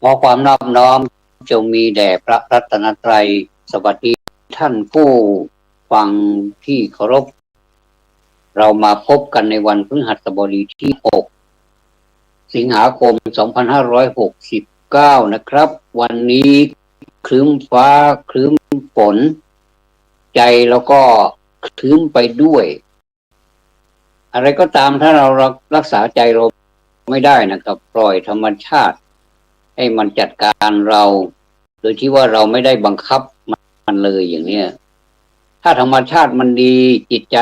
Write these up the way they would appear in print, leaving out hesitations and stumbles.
ขอความนอบน้อมจงมีแด่พระรัตนตรัยสวัสดีท่านผู้ฟังที่เคารพเรามาพบกันในวันพฤหัสบดีที่ 6 สิงหาคม 2569 นะครับ วันนี้ครึ้มฟ้าครึ้มฝนใจแล้วก็ครึ้มไปด้วยอะไรก็ตามถ้าเรารักษาใจเราไม่ได้นะครับปล่อยธรรมชาติให้มันจัดการเราโดยที่ว่าเราไม่ได้บังคับมันเลยอย่างเนี้ยถ้าธรรมชาติมันดีจิตใจ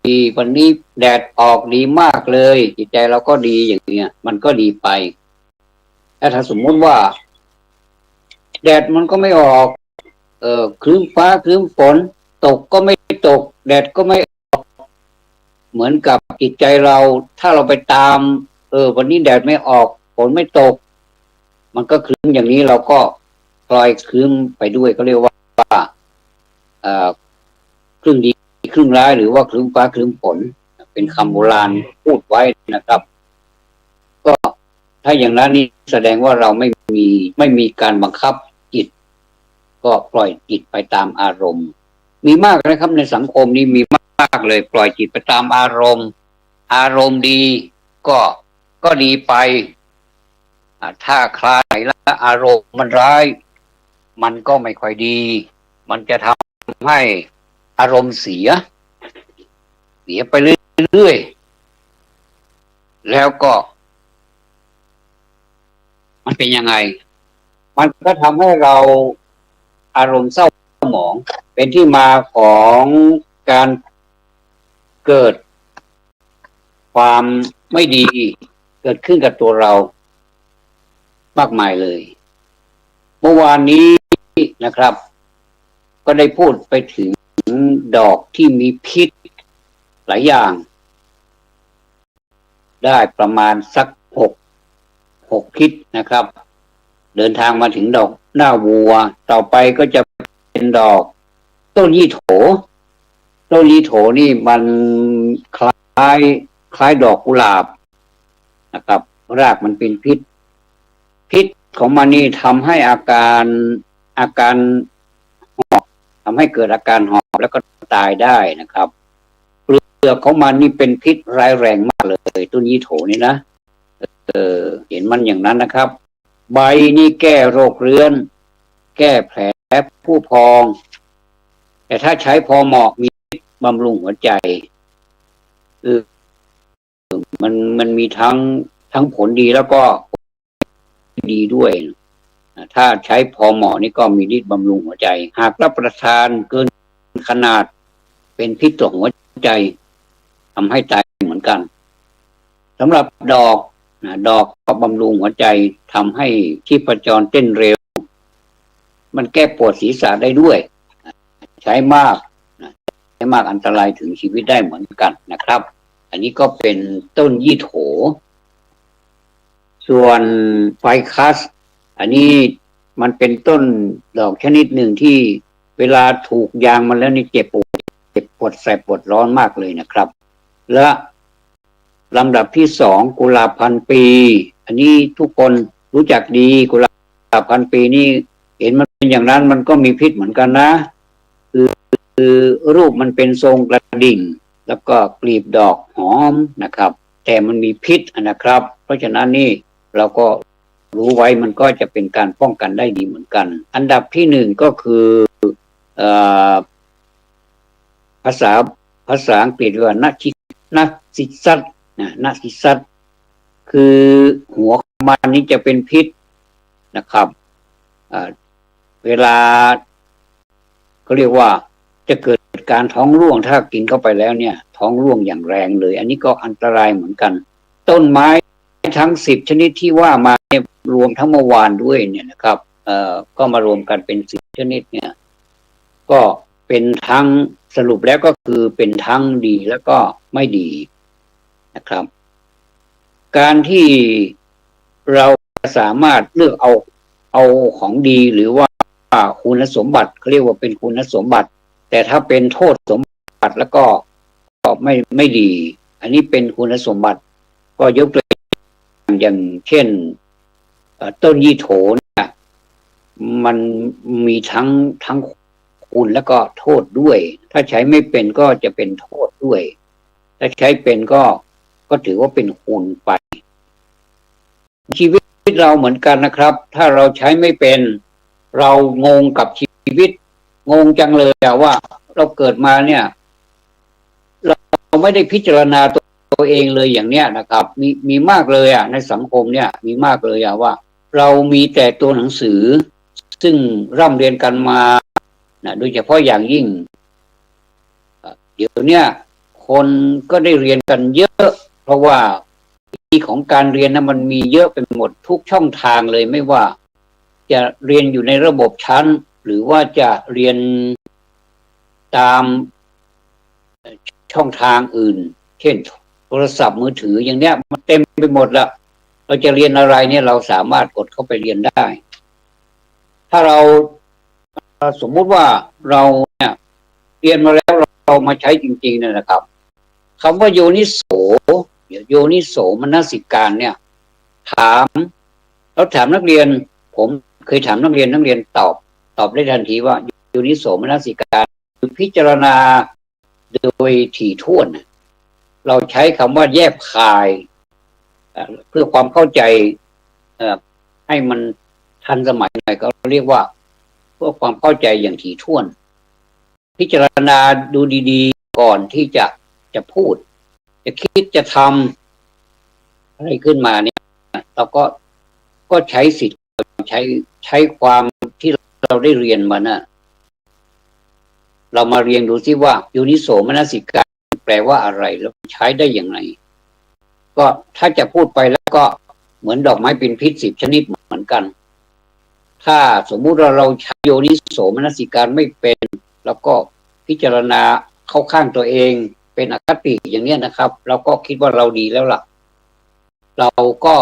ดีวันนี้แดดออกดีมากเลยจิตใจเราก็ดีอย่างเนี้ยมันก็ดีไปถ้าสมมติว่าแดดมันก็ไม่ออกครึ้มฟ้าครึ้มฝนตกก็ไม่ตกแดดก็ไม่ออกเหมือนกับจิตใจเราถ้าเราไปตามวันนี้แดดไม่ออกฝนไม่ตกมันก็ครึ้มอย่างนี้เราก็ปล่อยครึ้มไปด้วยก็เรียกว่าครึ่งดีครึ่งร้ายหรือว่าครึ้มฟ้าครึ้มฝนเป็นคำโบราณพูดไว้นะครับก็ถ้าอย่างนั้นนี่แสดงว่าเราไม่มีการบังคับจิตก็ปล่อยจิตไปตามอารมณ์มีมากนะครับในสังคมนี้มีมากเลยปล่อยจิตไปตามอารมณ์ดีก็ดีไปถ้าใครและอารมณ์มันร้ายมันก็ไม่ค่อยดีมันจะทำให้อารมณ์เสียไปเรื่อยๆแล้วก็มันเป็นยังไงมันก็ทำให้เราอารมณ์เศร้าหมองเป็นที่มาของการเกิดความไม่ดีเกิดขึ้นกับตัวเรามากมายเลยเมื่อวานนี้นะครับก็ได้พูดไปถึงดอกที่มีพิษหลายอย่างได้ประมาณสัก6พิษนะครับเดินทางมาถึงดอกหน้าวัวต่อไปก็จะเป็นดอกต้นยี่โถนี่มันคล้ายดอกกุหลาบนะครับรากมันเป็นพิษของมันนี่ทำให้อาการหอบทำให้เกิดอาการหอบแล้วก็ตายได้นะครับเปลือกของมันนี่เป็นพิษร้ายแรงมากเลยต้นยี่โถนี่นะเห็นมันอย่างนั้นนะครับใบนี่แก้โรคเรื้อนแก้แผลผู้พองแต่ถ้าใช้พอเหมาะมีบำรุงหัวใจมันมีทั้งผลดีแล้วก็ดีด้วยถ้าใช้พอเหมาะนี่ก็มีฤทธิ์บำรุงหัวใจหากรับประทานเกินขนาดเป็นพิษต่อหัวใจทำให้ตายเหมือนกันสำหรับดอกก็บำรุงหัวใจทำให้ชีพจรเต้นเร็วมันแก้ปวดศีรษะได้ด้วยใช้มากอันตรายถึงชีวิตได้เหมือนกันนะครับอันนี้ก็เป็นต้นยี่โถส่วนไฟคัสอันนี้มันเป็นต้นดอกชนิดหนึ่งที่เวลาถูกยางมันแล้วนี่เจ็บปวดแสบปวดร้อนมากเลยนะครับและลำดับที่2กุหลาบพันปีอันนี้ทุกคนรู้จักดีกุหลาบพันปีนี่เห็นมันเป็นอย่างนั้นมันก็มีพิษเหมือนกันนะคือรูปมันเป็นทรงกระดิ่งแล้วก็กลีบดอกหอมนะครับแต่มันมีพิษนะครับเพราะฉะนั้นนี่เราก็รู้ไว้มันก็จะเป็นการป้องกันได้ดีเหมือนกันอันดับที่1ก็คือภาษาอังกฤษว่านาซิซัสคือหัวของมันนี้จะเป็นพิษนะครับเวลาเขาเรียกว่าจะเกิดการท้องร่วงถ้ากินเข้าไปแล้วเนี่ยท้องร่วงอย่างแรงเลยอันนี้ก็อันตรายเหมือนกันต้นไม้ทั้ง10ชนิดที่ว่ามารวมทั้งเมื่อวานด้วยเนี่ยนะครับก็มารวมกันเป็น10ชนิดเนี่ยก็เป็นทั้งสรุปแล้วก็คือเป็นทั้งดีแล้วก็ไม่ดีนะครับการที่เราสามารถเลือกเอาของดีหรือว่าคุณสมบัติเขาเรียกว่าเป็นคุณสมบัติแต่ถ้าเป็นโทษสมบัติแล้วก็ไม่ดีอันนี้เป็นคุณสมบัติก็ยกตัวอย่างเช่นต้นยี่โถ มันมีทั้งคุณแล้วก็โทษด้วย ถ้าใช้ไม่เป็นก็จะเป็นโทษด้วย ถ้าใช้เป็นก็ถือว่าเป็นคุณไปชีวิตเราเหมือนกันนะครับถ้าเราใช้ไม่เป็นเรางงกับชีวิตงงจังเลยว่าเราเกิดมาเนี่ยเราไม่ได้พิจารณาตัวเองเลยอย่างเนี้ยนะครับมีมากเลยในสังคมเนี่ยมีมากเลยว่าเรามีแต่ตัวหนังสือซึ่งร่ำเรียนกันมาโดยเฉพาะอย่างยิ่งเดี๋ยวเนี้ยคนก็ได้เรียนกันเยอะเพราะว่าของการเรียนมันมีเยอะเป็นหมดทุกช่องทางเลยไม่ว่าจะเรียนอยู่ในระบบชั้นหรือว่าจะเรียนตามช่องทางอื่นเช่นโทรศัพท์มือถืออย่างเนี้ยมันเต็มไปหมดแล้วเราจะเรียนอะไรเนี่ยเราสามารถกดเข้าไปเรียนได้ถ้าเราสมมุติว่าเราเนี่ยเรียนมาแล้วเรามาใช้จริงๆเนี่ยนะครับคำว่าโยนิโสมนสิการเนี่ยถามนักเรียนผมเคยถามนักเรียนตอบได้ทันทีว่าโยนิโสมนสิการคือพิจารณาโดยถี่ถ้วนเราใช้คำว่าแยบคายเพื่อความเข้าใจให้มันทันสมัยหน่อยก็เรียกว่าเพื่อความเข้าใจอย่างถี่ถ้วนพิจารณาดูดีๆก่อนที่จะพูดจะคิดจะทำอะไรขึ้นมาเนี่ยเราก็ใช้สิทธิ์ใช้ความที่เราได้เรียนมานะเรามาเรียนดูซิว่าโยนิโสมนสิการแปลว่าอะไรแล้วใช้ได้อย่างไรก็ถ้าจะพูดไปแล้วก็เหมือนดอกไม้เป็นพิษ10 ชนิดเหมือนกันถ้าสมมุติเราใช้โยนิโสมนสิการไม่เป็นแล้วก็พิจารณาเข้าข้างตัวเองเป็นอคติอย่างนี้นะครับเราก็คิดว่าเราดีแล้วล่ะเราก็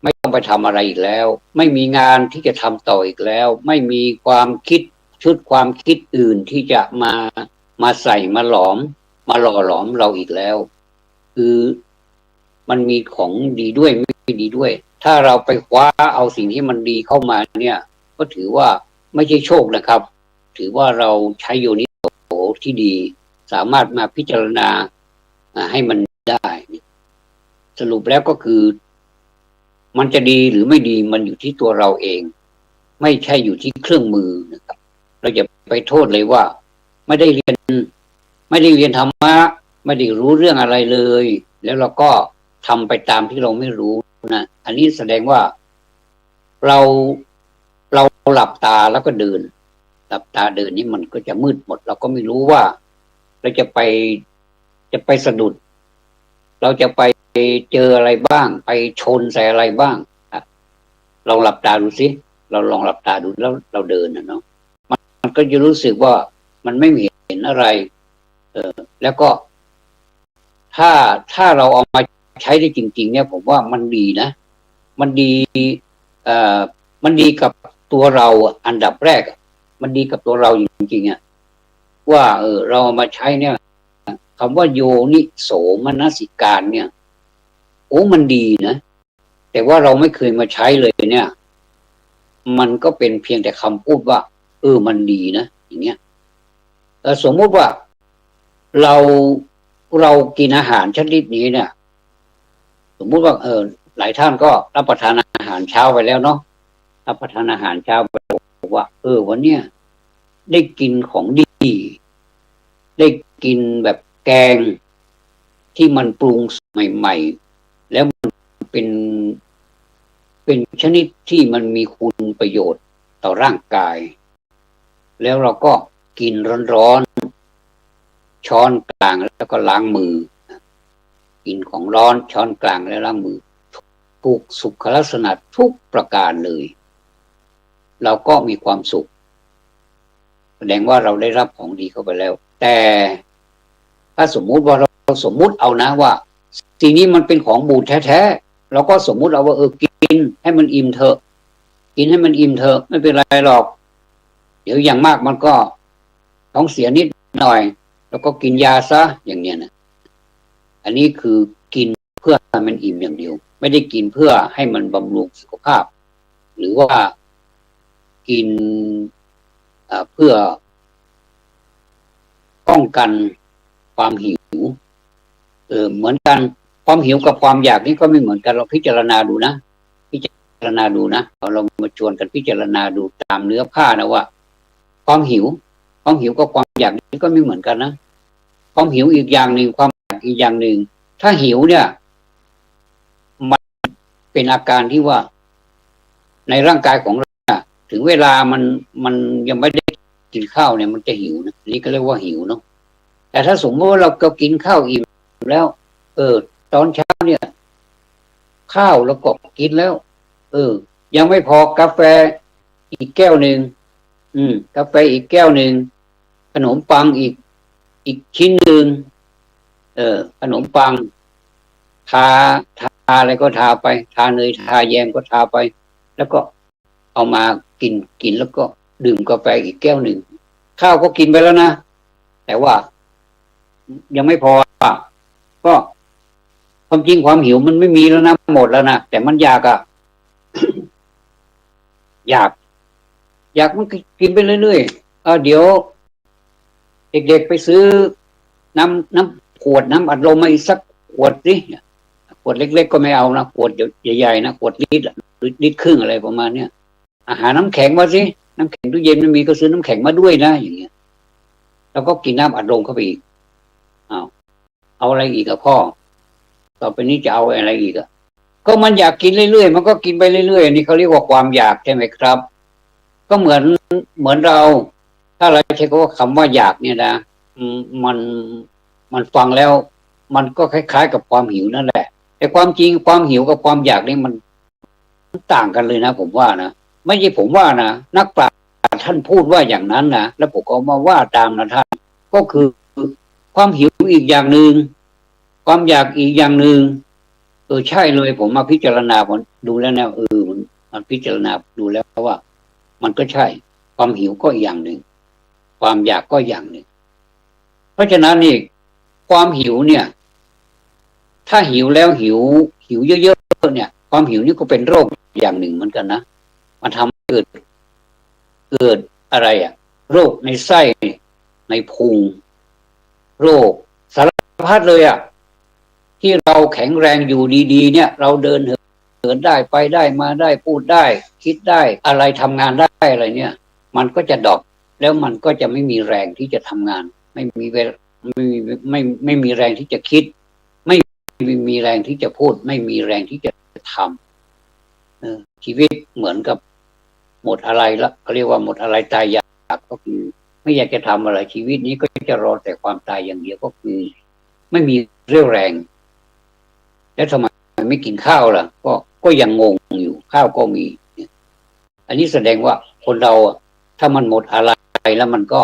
ไม่ต้องไปทำอะไรอีกแล้วไม่มีงานที่จะทำต่ออีกแล้วไม่มีความคิดชุดความคิดอื่นที่จะมาใส่มาหล่อหลอมเราอีกแล้วคือมันมีของดีด้วยไม่ดีด้วยถ้าเราไปคว้าเอาสิ่งที่มันดีเข้ามาเนี่ยก็ถือว่าไม่ใช่โชคนะครับถือว่าเราใช้โยนิโสที่ดีสามารถมาพิจารณาให้มันได้สรุปแล้วก็คือมันจะดีหรือไม่ดีมันอยู่ที่ตัวเราเองไม่ใช่อยู่ที่เครื่องมือนะครับเราจะไปโทษเลยว่าไม่ได้เรียนธรรมะไม่ได้รู้เรื่องอะไรเลยแล้วเราก็ทำไปตามที่เราไม่รู้นะอันนี้แสดงว่าเราหลับตาแล้วก็เดินหลับตาเดินนี่มันก็จะมืดหมดเราก็ไม่รู้ว่าเราจะไปสะดุดเราจะไปเจออะไรบ้างไปชนใส่อะไรบ้างลองหลับตาดูสิเราลองหลับตาดูแล้วเราเดินเนาะมันก็จะรู้สึกว่ามันไม่เห็นอะไรแล้วก็ถ้าเราเอามาใช้ได้จริงๆเนี่ยผมว่ามันดีนะมันดีมันดีกับตัวเราอันดับแรกมันดีกับตัวเราจริงๆว่าเราเอามาใช้เนี่ยคำว่าโยนิโสมนสิการเนี่ยโอ้มันดีนะแต่ว่าเราไม่เคยมาใช้เลยเนี่ยมันก็เป็นเพียงแต่คำพูดว่ามันดีนะอย่างเงี้ยสมมุติว่าเรากินอาหารชนิดนี้เนี่ยสมมุติว่าหลายท่านก็รับประทานอาหารเช้าไปแล้วเนาะรับประทานอาหารเช้าไปบอกว่าวันเนี้ยได้กินของดีได้กินแบบแกงที่มันปรุงใหม่ๆแล้วมันเป็นชนิดที่มันมีคุณประโยชน์ต่อร่างกายแล้วเราก็กินร้อนๆช้อนกลางแล้วก็ล้างมือกินของร้อนช้อนกลางแล้วล้างมือถูกสุขลักษณะทุกประการเลยเราก็มีความสุขแสดงว่าเราได้รับของดีเข้าไปแล้วแต่ถ้าสมมุติว่าเราสมมุติเอานะว่าสิ่งนี้มันเป็นของบูดแท้ๆเราก็สมมุติเอาว่ากินให้มันอิ่มเถอะกินให้มันอิ่มเถอะไม่เป็นไรหรอกเดี๋ยวอย่างมากมันก็ท้องเสียนิดหน่อยแล้วก็กินยาซะอย่างเนี้ยนะอันนี้คือกินเพื่อให้มันอิ่มอย่างเดียวไม่ได้กินเพื่อให้มันบำรุงสุขภาพหรือว่า กินเพื่อป้องกันความหิวเหมือนกันความหิวกับความอยากนี่ก็ไม่เหมือนกันเราพิจารณาดูนะพิจารณาดูนะเรามาชวนกันพิจารณาดูตามเนื้อผ้านะว่าความหิวกับความอยากนี่ก็ไม่เหมือนกันนะความหิวอีกอย่างหนึ่งความอยากอีกอย่างหนึ่งถ้าหิวเนี่ยมันเป็นอาการที่ว่าในร่างกายของเราถึงเวลามันยังไม่ได้กินข้าวเนี่ยมันจะหิวนะนี่ก็เรียกว่าหิวเนาะแต่ถ้าสมมติว่าเราก็กินข้าวอิ่มแล้วตอนเช้าเนี่ยข้าวแล้วก็กินแล้วยังไม่พอกาแฟอีกแก้วหนึ่งกาแฟอีกแก้วหนึ่งขนมปังอีกชิ้นหนึ่งขนมปังทาอะไรก็ทาไปทาเนยทาแยมก็ทาไปแล้วก็เอามากินแล้วก็ดื่มกาแฟอีกแก้วหนึ่งข้าวก็กินไปแล้วนะแต่ว่ายังไม่พอก็ความจริงความหิวมันไม่มีแล้วนะหมดแล้วนะแต่มันอยากอยากมันกินไปเรื่อยๆเดี๋ยวเด็กๆไปซื้อน้ำขวดน้ำอัดลมมาอีกสักขวดสิขวดเล็กๆก็ไม่เอานะขวดใหญ่ๆนะขวดลิตรครึ่งอะไรประมาณเนี้ยอาหารน้ำแข็งมาสิน้ำแข็งตู้เย็นไม่มีก็ซื้อน้ำแข็งมาด้วยนะอย่างเงี้ยแล้วก็กินน้ำอัดลมเข้าไปอีกเอาอะไรอีกพ่อต่อไปนี้จะเอาอะไรอีกก็มันอยากกินเรื่อยๆมันก็กินไปเรื่อยๆอันนี้เขาเรียกว่าความอยากใช่ไหมครับก็เหมือนเราถ้าเราใช้คำว่าอยากเนี่ยนะมันฟังแล้วมันก็คล้ายๆกับความหิวนั่นแหละแต่ความจริงความหิวกับความอยากนี่มันต่างกันเลยนะผมว่านะไม่ใช่ผมว่านะนักปราชญ์ท่านพูดว่าอย่างนั้นนะแล้วผมก็มาว่าตามนะท่านก็คือความหิวอีกอย่างหนึ่งความอยากอีกอย่างหนึ่งใช่เลยผมมาพิจารณาผมดูแล้วนะมันพิจารณาดูแล้วว่ามันก็ใช่ความหิวก็อย่างหนึ่งความอยากก็อย่างหนึ่งเพราะฉะนั้นนี่ความหิวเนี่ยถ้าหิวแล้วหิวเยอะๆเนี่ยความหิวนี่ก็เป็นโรคอย่างหนึ่งเหมือนกันนะมันทำให้เกิดอะไรโรคในไส้ในพุงโรคสารพัดเลยที่เราแข็งแรงอยู่ดีๆเนี่ยเราเดินเหินได้ไปได้มาได้พูดได้คิดได้อะไรทำงานได้อะไรเนี่ยมันก็จะดรอปแล้วมันก็จะไม่มีแรงที่จะทำงานไม่มีแรงที่จะคิดไม่มีแรงที่จะพูดไม่มีแรงที่จะทำชีวิตเหมือนกับหมดอะไรละเขาเรียกว่าหมดอะไรตายอยากก็คือไม่อยากจะทำอะไรชีวิตนี้ก็จะรอแต่ความตายอย่างเดียวก็คือไม่มีเรี่ยวแรงแล้วทำไมไม่กินข้าวล่ะก็ยังงงอยู่ข้าวก็มีอันนี้แสดงว่าคนเราถ้ามันหมดอะไรแล้วมันก็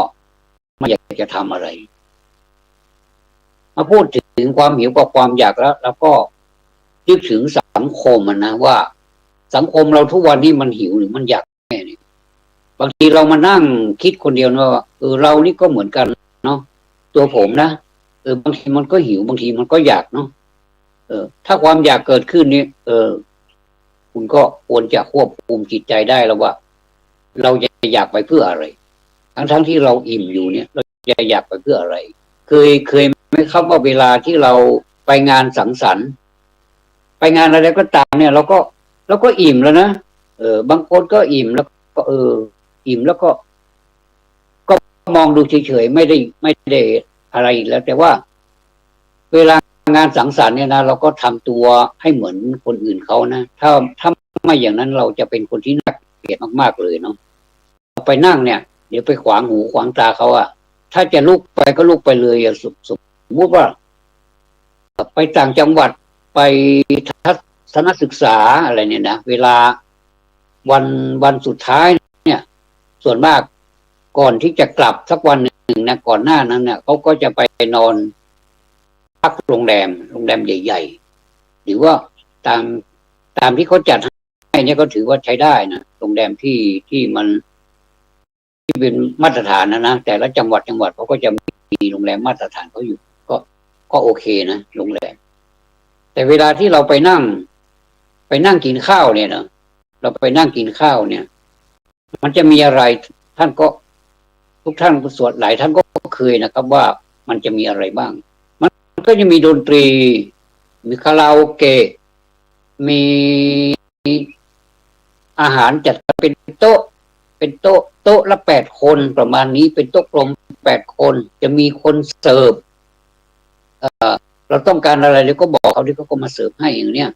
ไม่อยากจะทำอะไรมาพูดถึงความหิวกับความอยากแล้วก็นึกถึงสังคมนะว่าสังคมเราทุกวันนี้มันหิวหรือมันอยากแน่เนี่ยบางทีเรามานั่งคิดคนเดียวนะว่าเรานี่ก็เหมือนกันเนาะตัวผมนะบางทีมันก็หิวบางทีมันก็อยากเนาะถ้าความอยากเกิดขึ้นนี่คุณก็ควรจะควบคุมจิตใจได้แล้วว่าเราจะอยากไปเพื่ออะไรทั้งที่เราอิ่มอยู่เนี่ยเราจะอยากไปเพื่ออะไรเคยไหมครับว่าเวลาที่เราไปงานสังสรรค์ไปงานอะไรก็ตามเนี่ยเราก็อิ่มแล้วนะบางคนก็อิ่มแล้วก็อิ่มแล้วก็มองดูเฉยๆไม่ได้อะไรอีกแล้วแต่ว่าเวลางานสังสรรค์เนี่ยนะเราก็ทำตัวให้เหมือนคนอื่นเขานะถ้าไม่อย่างนั้นเราจะเป็นคนที่น่าเกลียดมากๆเลยเนาะไปนั่งเนี่ยเดี๋ยวไปขวางหูขวางตาเขาถ้าจะลุกไปก็ลุกไปเลยสมมติว่าไปต่างจังหวัดไปทัศนศึกษาอะไรเนี่ยนะเวลาวันสุดท้ายเนี่ยส่วนมากก่อนที่จะกลับสักวันหนึ่งนะก่อนหน้านั้นเนี่ยเขาก็จะไปนอนพักโรงแรมใหญ่ๆหรือว่าตามที่เขาจัดให้เนี่ยก็ถือว่าใช้ได้นะโรงแรมที่มันที่เป็นมาตรฐานนะแต่ละจังหวัดเขาก็จะมีโรงแรมมาตรฐานเขาอยู่ก็โอเคนะโรงแรมแต่เวลาที่เราไปนั่งกินข้าวเนี่ยนะเราไปนั่งกินข้าวเนี่ย มันจะมีอะไรท่านก็ทุกท่านสวดหลายท่านก็เคยนะครับว่ามันจะมีอะไรบ้างมันก็จะมีดนตรีมีคาราโอเกะมีอาหารจัดเป็นโต๊ะเป็นโต๊ะละ8 คนประมาณนี้เป็นโต๊ะกลม8 คนจะมีคนเสิร์ฟเราต้องการอะไรเราก็บอกเขาที่เขาก็มาเสิร์ฟให้อย่างเนี้ย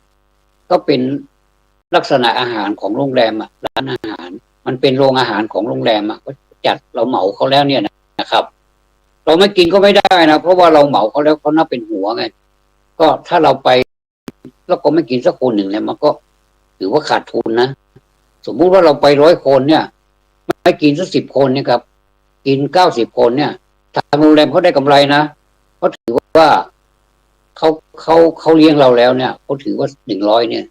ก็เป็นลักษณะอาหารของโรงแรมร้านอาหารมันเป็นโรงอาหารของโรงแรมก็จัดเราเหมาเขาแล้วเนี่ยนะครับเราไม่กินก็ไม่ได้นะเพราะว่าเราเหมาเขาแล้วเขานับเป็นหัวไงก็ถ้าเราไปแล้วก็ไม่กินสักคนหนึ่งเนี่ยมันก็ถือว่าขาดทุนนะสมมุติว่าเราไป100 คนเนี่ยไม่กินสัก10 คนเนี่ยครับกิน90 คนเนี่ยทางโรงแรมเขาได้กำไรนะเขาถือว่าเขาเลี้ยงเราแล้วเนี่ยเขาถือว่า100เนี่ย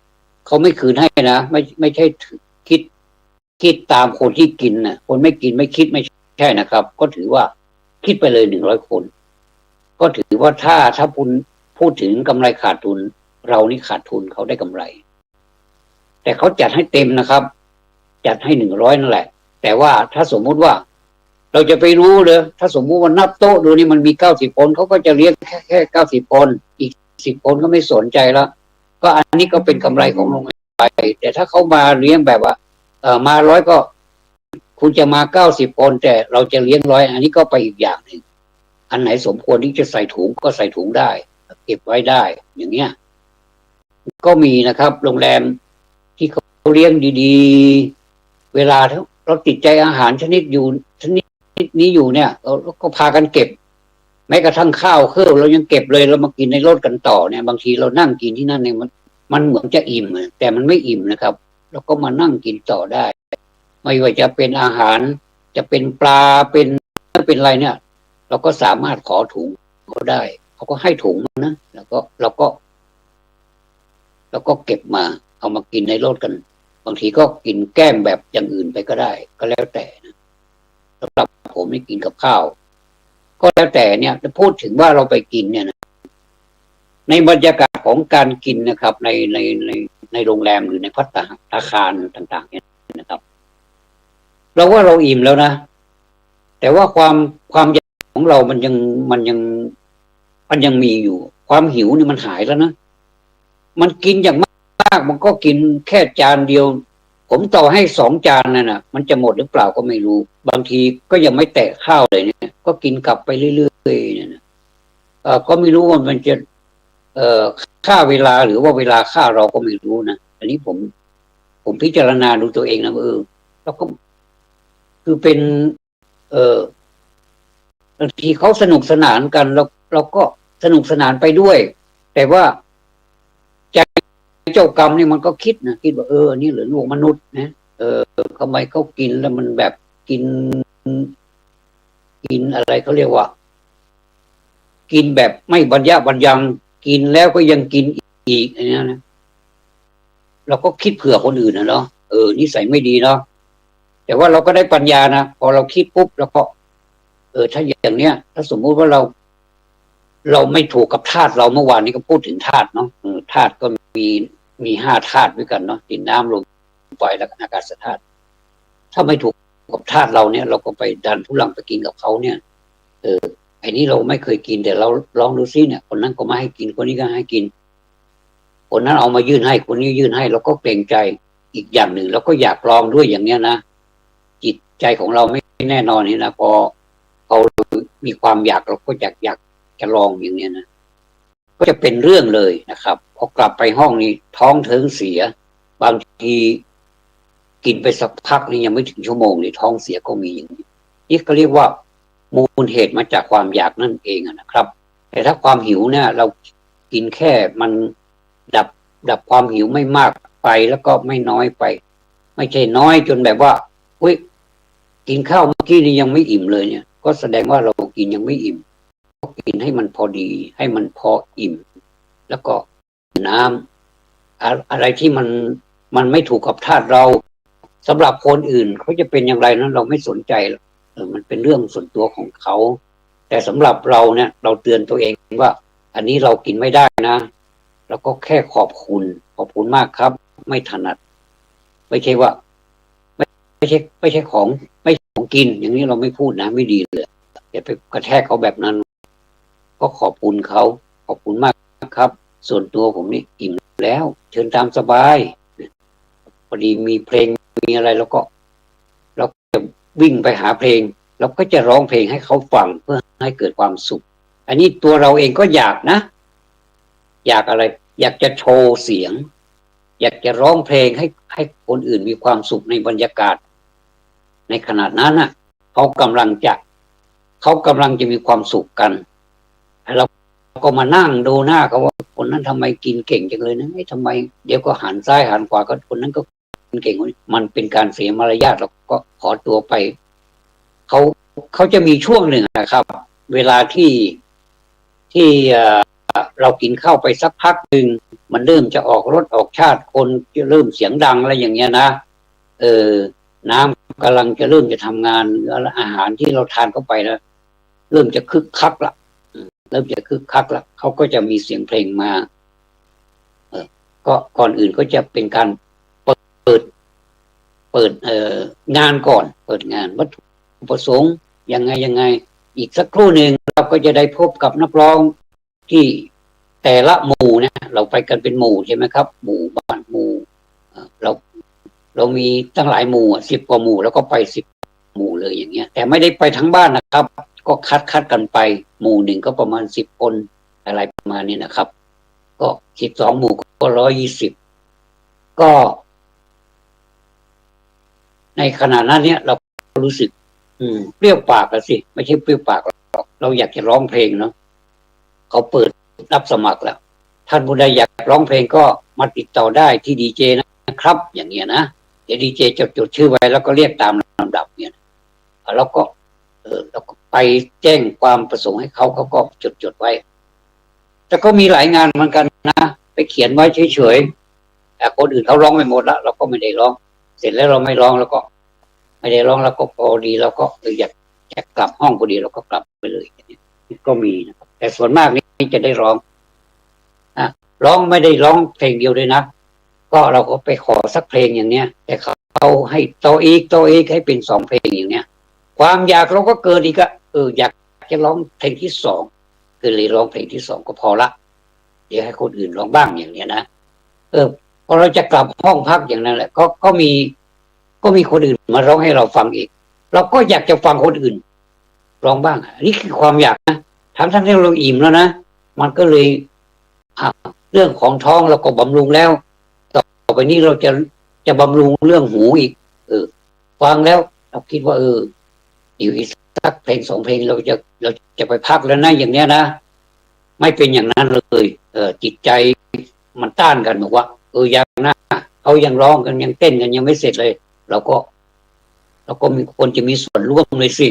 เขาไม่คืนให้นะไม่ใช่คิดตามคนที่กินนะคนไม่กินไม่คิดไม่ใช่นะครับ ก็ถือว่าคิดไปเลย100 คนก็ถือว่าถ้าพูดถึงกำไรขาดทุนเรานี่ขาดทุนเขาได้กำไรแต่เขาจัดให้เต็มนะครับจัดให้100นั่นแหละแต่ว่าถ้าสมมุติว่าเราจะไปรู้เลยถ้าสมมุติว่านับโต๊ะดูนี่มันมี90 คนเขาก็จะเลี้ยงแค่90 คนอีก10 คนก็ไม่สนใจแล้วก็อันนี้ก็เป็นกำไรของโรงแรมไปแต่ถ้าเขามาเลี้ยงแบบว่ามา100ก็คุณจะมา90 คนแต่เราจะเลี้ยง100อันนี้ก็ไปอีกอย่างหนึ่งอันไหนสมควรที่จะใส่ถุงก็ใส่ถุงได้เก็บไว้ได้อย่างเงี้ยก็มีนะครับโรงแรมที่เขาเลี้ยงดีๆเวลาเราติดใจอาหารชนิดนี้อยู่เนี่ยเราก็พากันเก็บแม้กระทั่งข้าวเครื่องเรายังเก็บเลยเรามากินในรถกันต่อเนี่ยบางทีเรานั่งกินที่นั่นเนี่ยมันเหมือนจะอิ่มแต่มันไม่อิ่มนะครับเราก็มานั่งกินต่อได้ไม่ว่าจะเป็นอาหารจะเป็นปลาเป็นอะไรเนี่ยเราก็สามารถขอถุงเขาได้เขาก็ให้ถุงนะแล้วก็เราก็เก็บมาเอามากินในรถกันบางทีก็กินแก้มแบบอย่างอื่นไปก็ได้ก็แล้วแต่นะสำหรับผมนี่กินกับข้าวก็แล้วแต่เนี่ยจะพูดถึงว่าเราไปกินเนี่ยนะในบรรยากาศของการกินนะครับในโรงแรมหรือในภัตตาคารต่างๆเนี่ยนะครับเราว่าเราอิ่มแล้วนะแต่ว่าความอยากของเรามันยังมีอยู่ความหิวนี่มันหายแล้วนะมันกินอย่างมากมันก็กินแค่จานเดียวผมต่อให้2 จานนั่นน่ะมันจะหมดหรือเปล่าก็ไม่รู้บางทีก็ยังไม่แตะข้าวเลยเนี่ยก็กินกลับไปเรื่อยๆเนี่ยนะก็ไม่รู้ว่ามันจะค่าเวลาหรือว่าเวลาค่าเราก็ไม่รู้นะอันนี้ผมพิจารณาดูตัวเองนะแล้วก็คือเป็นบางทีเขาสนุกสนานกันเราก็สนุกสนานไปด้วยแต่ว่าใจเจ้ากรรมนี่มันก็คิดว่านี่เหลือลูกมนุษย์นะทำไมเขากินแล้วมันแบบกินอะไรเขาเรียกว่ากินแบบไม่บรรยะบรรยังกินแล้วก็ยังกินอีกอย่างนี้นะเราก็คิดเผื่อคนอื่นนะเนาะนิสัยไม่ดีเนาะแต่ว่าเราก็ได้ปัญญานะพอเราคิดปุ๊บแล้วก็ถ้าอย่างเนี้ยถ้าสมมุติว่าเราไม่ถูกกับธาตุเราเมื่อวานนี้ก็พูดถึงธาตุเนาะธาตุก็มี5 ธาตุด้วยกันเนาะดินน้ำลมไฟและอากาศธาตุถ้าไม่ถูกกับธาตุเราเนี่ยเราก็ไปดันทุลังไปกินกับเขาเนี่ยไอ้นี้เราไม่เคยกินแต่เราลองดูซิเนี่ยคนนั้นก็มาให้กินคนนี้ก็ให้กินคนนั้นเอามายื่นให้คนนี้ยื่นให้เราก็เกรงใจอีกอย่างหนึ่งเราก็อยากลองด้วยอย่างเนี้ยนะจิตใจของเราไม่แน่นอนนี่นะพอเรามีความอยากเราก็อยากจะลองอย่างเนี้ยนะก็จะเป็นเรื่องเลยนะครับพอกลับไปห้องนี้ท้องเทิงเสียบางทีกินไปสักพักนี่ยังไม่ถึงชั่วโมงนี่ท้องเสียก็มีอย่างนี้นี่ก็เรียกว่ามูลเหตุมาจากความอยากนั่นเองนะครับแต่ถ้าความหิวเนี่ยเรากินแค่มันดับความหิวไม่มากไปแล้วก็ไม่น้อยไปไม่ใช่น้อยจนแบบว่าอุ้ยกินข้าวเมื่อกี้นี่ยังไม่อิ่มเลยเนี่ยก็แสดงว่าเรากินยังไม่อิ่มก็กินให้มันพอดีให้มันพออิ่มแล้วก็น้ำอะไรที่มันไม่ถูกกับธาตุเราสำหรับคนอื่นเขาจะเป็นอย่างไรนั้นเราไม่สนใจมันเป็นเรื่องส่วนตัวของเขาแต่สำหรับเราเนี่ยเราเตือนตัวเองว่าอันนี้เรากินไม่ได้นะเราก็แค่ขอบคุณมากครับไม่ถนัดไม่ใช่ว่า ไม่ใช่ของไม่ใช่ของกิน อย่างนี้เราไม่พูดนะไม่ดีเลยอย่าไปกระแทกเขาแบบนั้นก็ขอบคุณเขาขอบคุณมากครับ ส่วนตัวผมนี่อิ่มแล้ว เชิญตามสบายพอดีมีเพลงมีอะไรแล้วก็เราจะวิ่งไปหาเพลงเราก็จะร้องเพลงให้เขาฟังเพื่อให้เกิดความสุข อันนี้ตัวเราเองก็อยากนะ อยากอะไร อยากจะโชว์เสียง อยากจะร้องเพลงให้คนอื่นมีความสุขในบรรยากาศ ในขนาดนั้นน่ะเขากำลังจะมีความสุขกันเราก็มานั่งดูหน้าเขาว่าคนนั้นทำไมกินเก่งจังเลยนะทำไมเดี๋ยวก็หันซ้ายหันขวาก็คนนั้นก็กินเก่งมันเป็นการเสียมารยาทเราก็ขอตัวไปเขาจะมีช่วงหนึ่งนะครับ เวลาที่เรากินข้าวไปสักพักหนึ่งมันเริ่มจะออกรสออกชาติคนจะเริ่มเสียงดังอะไรอย่างเงี้ยนะน้ำกำลังจะเริ่มจะทำงานอาหารที่เราทานเข้าไปแล้วเริ่มจะคึกคักละเขาก็จะมีเสียงเพลงมาก็ก่อนอื่นก็จะเป็นการเปิดงานก่อนเปิดงานวัตถุประสงค์ยังไงอีกสักครู่หนึ่งเราก็จะได้พบกับนักร้องที่แต่ละหมู่นะเราไปกันเป็นหมู่ใช่ไหมครับหมู่บ้านหมู่เรามีตั้งหลายหมู่10 กว่าหมู่แล้วก็ไป10 หมู่เลยอย่างเงี้ยแต่ไม่ได้ไปทั้งบ้านนะครับก็คัดกันไปหมู่หนึ่งก็ประมาณ10 คนอะไรประมาณนี้นะครับก็12 หมู่ก็120ก็ในขณะนั้นเนี่ยเรารู้สึกเปรี้ยวปากสิไม่ใช่เปรี้ยวปากเราอยากจะร้องเพลงเนาะเขาเปิดรับสมัครแล้วท่านผู้ใดอยากร้องเพลงก็มาติดต่อได้ที่ดีเจนะครับอย่างเงี้ยนะเดี๋ยวดีเจจดชื่อไว้แล้วก็เรียกตามลำดับเนี่ยแล้วก็เราก็ไปแจ้งความประสงค์ให้เขาก็จดไว้แต่ก็มีหลายงานเหมือนกันนะไปเขียนไว้เฉยๆแต่คนอื่นเขาร้องไปหมดแล้วเราก็ไม่ได้ร้องเสร็จแล้วเราไม่ร้องแล้วก็ไม่ได้ร้องแล้วก็พอดีเราก็อยากจะกลับห้องพอดีเราก็กลับไปเลยก็มีนะครับแต่ส่วนมากนี่จะได้ร้องร้องไม่ได้ร้องเพลงเดียวด้วยนะก็เราก็ไปขอสักเพลงอย่างเนี้ยแต่เขาให้ต่ออีกให้เป็น2 เพลงอย่างเนี้ยความอยากเราก็เกิดอีกอยากจะร้องเพลงที่2คือเลยร้องเพลงที่2ก็พอละเดี๋ยวให้คนอื่นร้องบ้างอย่างเนี้ยนะพอเราจะกลับห้องพักอย่างนั้นแหละก็มีคนอื่นมาร้องให้เราฟังอีกเราก็อยากจะฟังคนอื่นร้องบ้างนี่คือความอยากนะทั้งที่เราอิ่มแล้วนะมันก็เลยเรื่องของท้องเราก็บำรุงแล้วต่อไปนี้เราจะบำรุงเรื่องหูอีกฟังแล้วเราคิดว่าอยู่อีกสักเพลง2 เพลงเราจะไปพักแล้วนะอย่างเนี้ยนะไม่เป็นอย่างนั้นเลยจิตใจมันต้านกันบอกว่ายังนะเขายังร้องกันยังเต้นกันยังไม่เสร็จเลยเราก็มีคนจะมีส่วนร่วมเลยสิ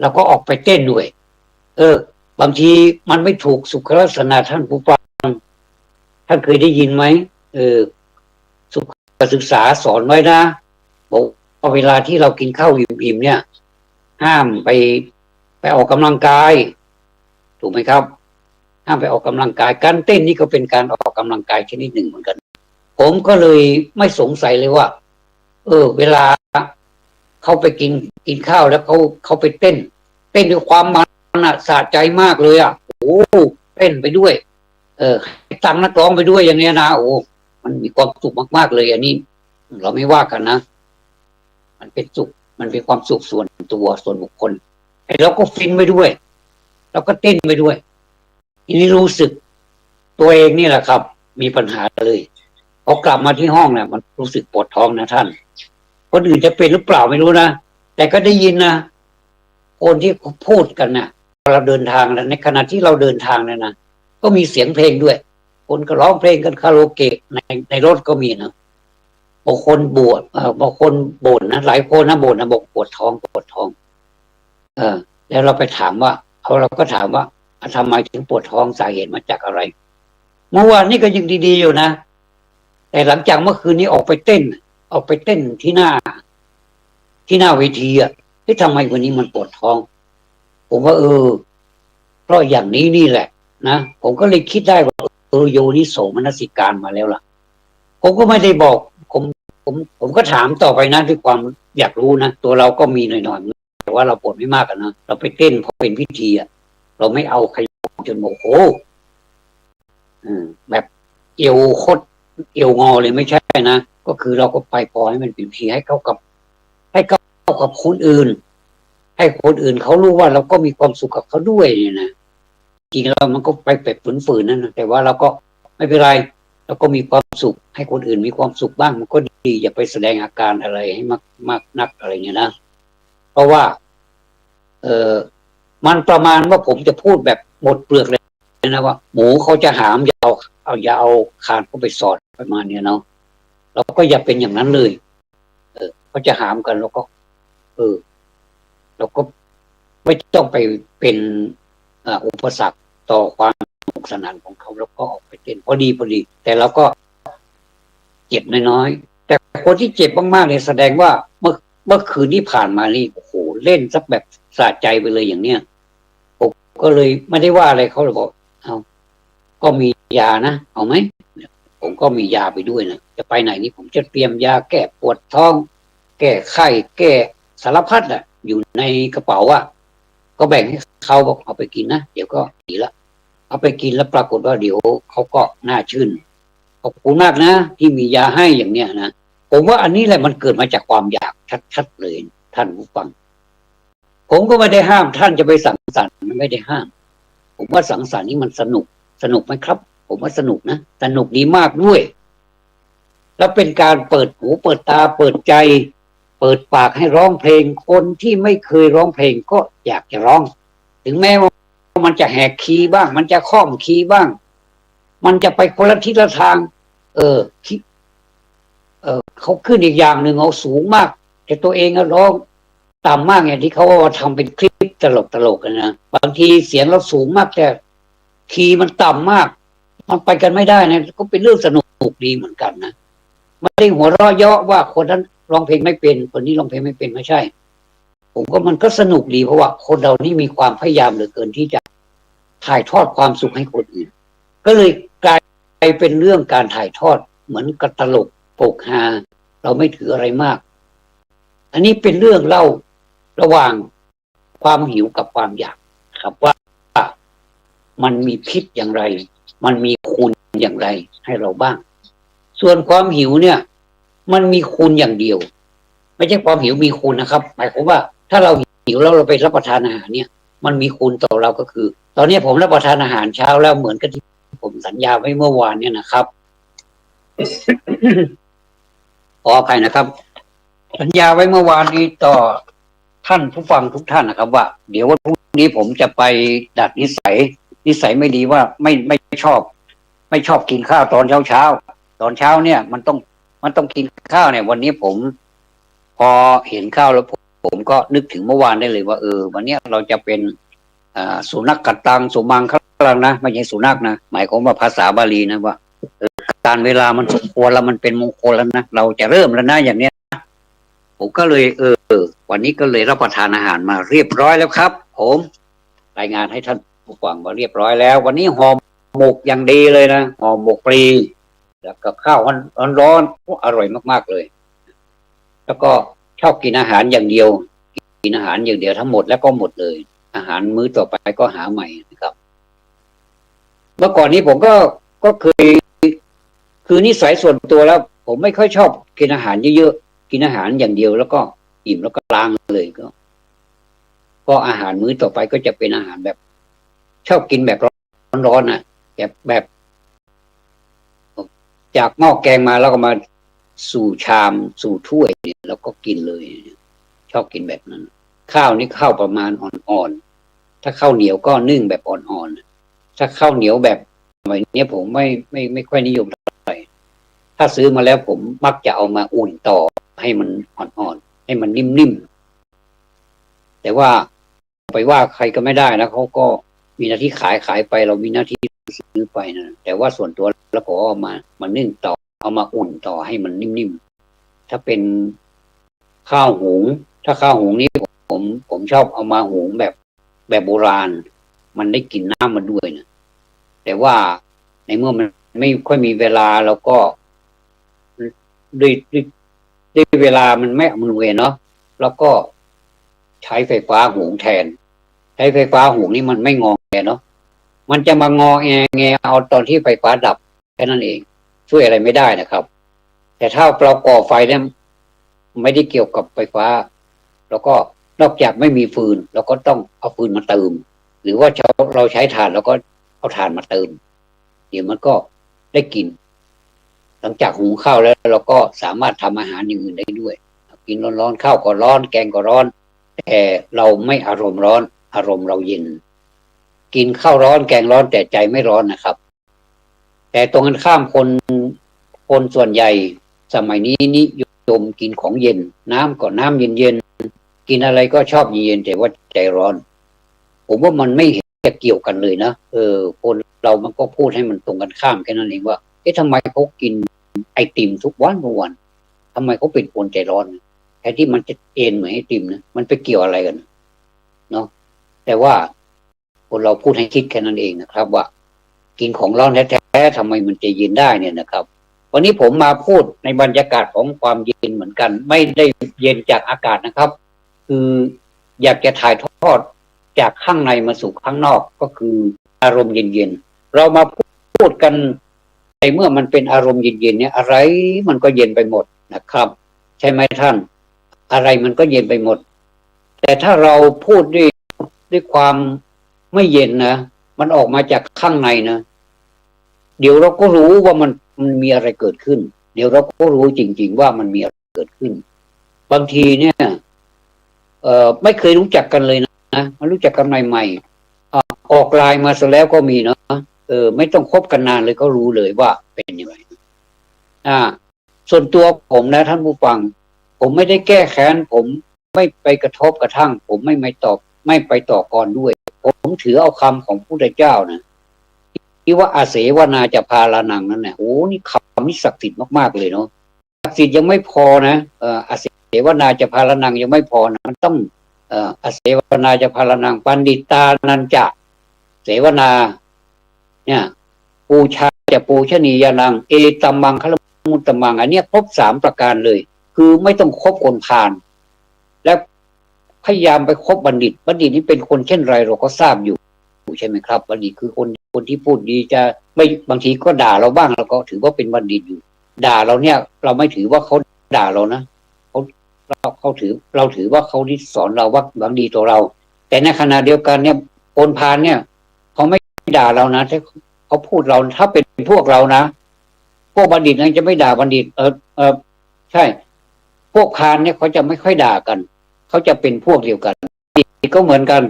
เราก็ออกไปเต้นด้วยบางทีมันไม่ถูกสุขลักษณะท่านผู้ฟังท่านเคยได้ยินไหมสุขศึกษาสอนไว้นะบอกว่าเวลาที่เรากินข้าวอิ่มๆเนี่ยห้ามไปออกกำลังกายถูกไหมครับห้ามไปออกกำลังกายการเต้นนี่ก็เป็นการออกกำลังกายชนิดหนึ่งเหมือนกันผมก็เลยไม่สงสัยเลยว่าเวลาเขาไปกินข้าวแล้วเขาไปเต้นด้วยความมันสะใจมากเลยเต้นไปด้วยตั้งนักร้องไปด้วยอย่างเนี้ยนะมันมีความสุขมากๆเลยอันนี้เราไม่ว่ากันนะมันเป็นสุขมันเป็นความสุขส่วนตัวส่วนบุคคลเราก็ฟินไปด้วยเราก็เต้นไปด้วยทีนี้รู้สึกตัวเองนี่แหละครับมีปัญหาเลยพอกลับมาที่ห้องเนี่ยมันรู้สึกปวดท้องนะท่านคนอื่นจะเป็นหรือเปล่าไม่รู้นะแต่ก็ได้ยินนะคนที่พูดกันนะเราเดินทางแล้วในขณะที่เราเดินทางเนี่ยนะก็มีเสียงเพลงด้วยคนก็ร้องเพลงกันคาราโอเกะในรถก็มีนะบางคนบางคนบ่นนะหลายคนนะบ่นนะบอกปวดท้องแล้วเราไปถามว่าเราก็ถามว่าทำไมถึงปวดท้องสาเหตุมาจากอะไรเมื่อวานนี้ก็ยังดีๆอยู่นะแต่หลังจากเมื่อคืนนี้ออกไปเต้นที่หน้าเวทีทำไมวันนี้มันปวดท้องผมว่าเพราะอย่างนี้นี่แหละนะผมก็เลยคิดได้ว่าโยนิโสมนสิการมาแล้วล่ะผมก็ไม่ได้บอกผม ผมก็ถามต่อไปนะด้วยความอยากรู้นะตัวเราก็มีหน่อยๆแต่ว่าเราปวดไม่มากกันนะเราไปเต้นพอเป็นพิธีอ่ะเราไม่เอาใครจนโมโหแบบเอวโคตรเอวงอเลยไม่ใช่นะก็คือเราก็ไปพอให้มันเป็นพิธีให้เข้ากับคนอื่นให้คนอื่นเขารู้ว่าเราก็มีความสุขกับเขาด้วยเนี่ยนะจริงแล้วมันก็ไปแบบฝืนๆนั่นนะแต่ว่าเราก็ไม่เป็นไรเราก็มีความสุขให้คนอื่นมีความสุขบ้างมันก็ดีอย่าไปแสดงอาการอะไรให้มากนักอะไรเงี้ยนะเพราะว่าเออมันประมาณว่าผมจะพูดแบบหมดเปลือกเลยนะว่าหมูเขาจะหามอย่าเอาคานเข้าไปสอดประมาณเนี้ยเนาะเราก็อย่าเป็นอย่างนั้นเลยเขาจะหามกันแล้วก็เราก็ไม่ต้องไปเป็นอุปสรรคต่อความสนุกสนานของเขาแล้วก็ออกไปเต้นพอดีแต่เราก็เจ็บน้อยๆแต่คนที่เจ็บมากๆเนี่ยแสดงว่าเมื่อคืนที่ผ่านมานี่โอ้โหเล่นสักแบบสะใจไปเลยอย่างเนี้ยผมก็เลยไม่ได้ว่าอะไรเขาเลยบอกเอาก็มียานะเอาไหมผมก็มียาไปด้วยนะจะไปไหนนี่ผมจะเตรียมยาแก้ปวดท้องแก้ไข้แก้สารพัดอ่ะอยู่ในกระเป๋าอ่ะก็แบ่งให้เขาบอกเอาไปกินนะเดี๋ยวก็ดีละเอาไปกินแล้วปรากฏว่าเดี๋ยวเขาก็น่าชื่นขอบคุณมากนะที่มียาให้อย่างเนี้ยนะผมว่าอันนี้แหละมันเกิดมาจากความอยากชัดๆเลยท่านผู้ฟังผมก็ไม่ได้ห้ามท่านจะไปสังสรรค์ไม่ได้ห้ามผมว่าสังสรรค์นี้มันสนุกไหมครับผมว่าสนุกนะสนุกดีมากด้วยแล้วเป็นการเปิดหูเปิดตาเปิดใจเปิดปากให้ร้องเพลงคนที่ไม่เคยร้องเพลงก็อยากจะร้องถึงแม้ว่ามันจะแหกคีย์บ้างมันจะค่อมคีย์บ้างมันจะไปคนละทิศละทางเขาขึ้นอีกอย่างหนึ่งเอาสูงมากแต่ตัวเองก็ร้องต่ำมากอย่างที่เขาว่าทำเป็นคลิปตลกกันนะบางทีเสียงเราสูงมากแต่คีย์มันต่ำมากมันไปกันไม่ได้นะก็เป็นเรื่องสนุกดีเหมือนกันนะไม่ได้หัวเราะเยาะว่าคนนั้นร้องเพลงไม่เป็นคนนี้ร้องเพลงไม่เป็นไม่ใช่ผมก็มันก็สนุกดีเพราะว่าคนเรานี่มีความพยายามเหลือเกินที่จะถ่ายทอดความสุขให้คนอื่นก็เลยกลายเป็นเรื่องการถ่ายทอดเหมือนกับตลกโปกฮาเราไม่ถืออะไรมากอันนี้เป็นเรื่องเล่าระหว่างความหิวกับความอยากครับว่ามันมีพิษอย่างไรมันมีคุณอย่างไรให้เราบ้างส่วนความหิวเนี่ยมันมีคุณอย่างเดียวไม่ใช่ความหิวมีคุณนะครับหมายความว่าถ้าเราหิวแล้วเราไปรับประทานอาหารเนี่ยมันมีคุณต่อเราก็คือตอนนี้ผมรับประทานอาหารเช้าแล้วเหมือนกับที่ผมสัญญาไว้เมื่อวานเนี่ยนะครับ ขออภัยนะครับสัญญาไว้เมื่อวานนี้ต่อท่านผู้ฟังทุกท่านนะครับว่าเดี๋ยววันพรุ่งนี้ผมจะไปดัดนิสัยไม่ดีว่าไม่ชอบกินข้าวตอนเช้าตอนเช้าเนี่ยมันต้องกินข้าวเนี่ยวันนี้ผมพอเห็นข้าวแล้วผมก็นึกถึงเมื่อวานได้เลยว่าวันนี้เราจะเป็นสุนัขกัดตังสุมังคลังนะไม่ใช่สุนัขนะหมายความว่าภาษาบาลีนะว่าการเวลามันสมควรแล้วมันเป็นมงคลแล้วนะเราจะเริ่มแล้วนะอย่างเนี้ยผมก็เลยวันนี้ก็เลยรับประทานอาหารมาเรียบร้อยแล้วครับผมรายงานให้ท่านผู้ฟังว่าเรียบร้อยแล้ววันนี้ห่อหมกอย่างดีเลยนะห่อหมกปลีแล้วกับข้าวร้อนอร่อยมากๆเลยแล้วก็ชอบกินอาหารอย่างเดียวกินอาหารอย่างเดียวทั้งหมดแล้วก็หมดเลยอาหารมื้อต่อไปก็หาใหม่นะครับเมื่อก่อนนี้ผมก็เคยคือนิสัยส่วนตัวแล้วผมไม่ค่อยชอบกินอาหารเยอะๆกินอาหารอย่างเดียวแล้วก็อิ่มแล้วก็ล้างเลยก็อาหารมื้อต่อไปก็จะเป็นอาหารแบบชอบกินแบบร้อนๆนะแบบจากหม้อแกงมาแล้วก็มาสู่ชามสู่ถ้วยเนี่ยแล้วก็กินเลยชอบกินแบบนั้นข้าวนี่ข้าวประมาณอ่อนๆถ้าข้าวเหนียวก็นึ่งแบบอ่อนๆถ้าข้าวเหนียวแบบแบบนี้ผมไม่ค่อยนิยมเท่าไหร่ถ้าซื้อมาแล้วผมมักจะเอามาอุ่นต่อให้มันอ่อนๆให้มันนิ่มๆแต่ว่าไปว่าใครก็ไม่ได้นะเขาก็มีหน้าที่ขายไปเรามีหน้าที่ซื้อไปนะแต่ว่าส่วนตัวแล้วผมเอามานึ่งต่อเอามาอุ่นต่อให้มันนิ่มๆถ้าเป็นข้าวหุงถ้าข้าวหุงนี้ผมชอบเอามาหุงแบบโบราณมันได้กลิ่นน้ำมันด้วยนะแต่ว่าในเมื่อมันไม่ค่อยมีเวลาเราก็ด้วย ด้วยเวลามันไม่อำนวยเนาะแล้วก็ใช้ไฟฟ้าหุงแทนใช้ไฟฟ้าหุงนี่มันไม่งอแงเนาะมันจะมางอแงเอาตอนที่ไฟฟ้าดับแค่นั้นเองช่วยอะไรไม่ได้นะครับแต่ถ้าเราก่อไฟเนี่ยไม่ได้เกี่ยวกับไฟฟ้าแล้วก็นอกจากไม่มีฟืนเราก็ต้องเอาฟืนมาเติมหรือว่าเราใช้ถ่านแล้วก็เอาถ่านมาเติมเดี๋ยวมันก็ได้กินหลังจากหุงข้าวแล้วเราก็สามารถทำอาหารอย่างอื่นได้ด้วยกินร้อนๆข้าวก็ร้อนแกงก็ร้อนแต่เราไม่อารมณ์ร้อนอารมณ์เราเย็นกินข้าวร้อนแกงร้อนแต่ใจไม่ร้อนนะครับแต่ตรงกันข้ามคนส่วนใหญ่สมัยนี้นิยมกินของเย็นน้ำก็น้ำเย็นๆกินอะไรก็ชอบเย็นแต่ว่าใจร้อนผมว่ามันไม่เห็นจะเกี่ยวกันเลยนะคนเรามันก็พูดให้มันตรงกันข้ามแค่นั้นเองว่าทำไมเขากินไอติมทุกวันทำไมเขาเป็นคนใจร้อนแทนที่มันจะเอ็นเหมือนไอติมนะมันไปเกี่ยวอะไรกันเนาะแต่ว่าคนเราพูดให้คิดแค่นั้นเองนะครับว่ากินของร้อนแท้ๆทำไมมันจะเย็นได้เนี่ยนะครับวันนี้ผมมาพูดในบรรยากาศของความเย็นเหมือนกันไม่ได้เย็นจากอากาศนะครับคืออยากจะถ่ายทอดจากข้างในมาสู่ข้างนอกก็คืออารมณ์เย็นๆเรามาพูดกันในเมื่อมันเป็นอารมณ์เย็นๆเนี่ยอะไรมันก็เย็นไปหมดนะครับใช่ไหมท่านอะไรมันก็เย็นไปหมดแต่ถ้าเราพูดด้วยความไม่เย็นนะมันออกมาจากข้างในนะเดี๋ยวเราก็รู้ว่ามันมีอะไรเกิดขึ้นเดี๋ยวเราก็รู้จริงๆว่ามันมีอะไรเกิดขึ้นบางทีเนี่ยไม่เคยรู้จักกันเลยนะมารู้จักกันใหม่ๆออกไลน์มาซะแล้วก็มีเนาะไม่ต้องคบกันนานเลยก็รู้เลยว่าเป็นยังไงส่วนตัวผมนะท่านผู้ฟังผมไม่ได้แก้แค้นผมไม่ไปกระทบกระทั่งผมไม่ไปต่อกรด้วยผมถือเอาคำของพระพุทธเจ้านะที่ว่าอาเสวนาจะพาลานังนั่นแหละโอ้นี่คำนี้ศักดิ์สิทธิ์มากๆเลยเนาะศักดิ์สิทธิ์ยังไม่พอนะอาเสวนาจะพาลานังยังไม่พอนะมันต้องอาเสวนาจะพาลานังปันดิตานันจะเสวนาเนี่ยปูชาจะปูชนียานังเอตัมมังคลมุตตมังอันนี้ครบ3ประการเลยคือไม่ต้องคบคนพาลและพยายามไปคบบัณฑิตนี่เป็นคนเช่นไรเราก็ทราบอยู่ใช่ไหมครับบัณฑิตคือคนที่พูดดีจะไม่บางทีก็ด่าเราบ้างเราก็ถือว่าเป็นบัณฑิตอยู่ด่าเราเนี่ยเราไม่ถือว่าเขาด่าเรานะเราถือว่าเขาที่สอนเราว่าหวังดีต่อเราแต่ในขณะเดียวกันเนี่ยคนพาลเนี่ยเขาไม่ด่าเรานะถ้าเขาพูดเราถ้าเป็นพวกเรานะพวกบัณฑิตนั้นจะไม่ด่าบัณฑิตใช่พวกพาลเนี่ยเขาจะไม่ค่อยด่ากันเขาจะเป็นพวกเดียวกันก็เหมือนกัน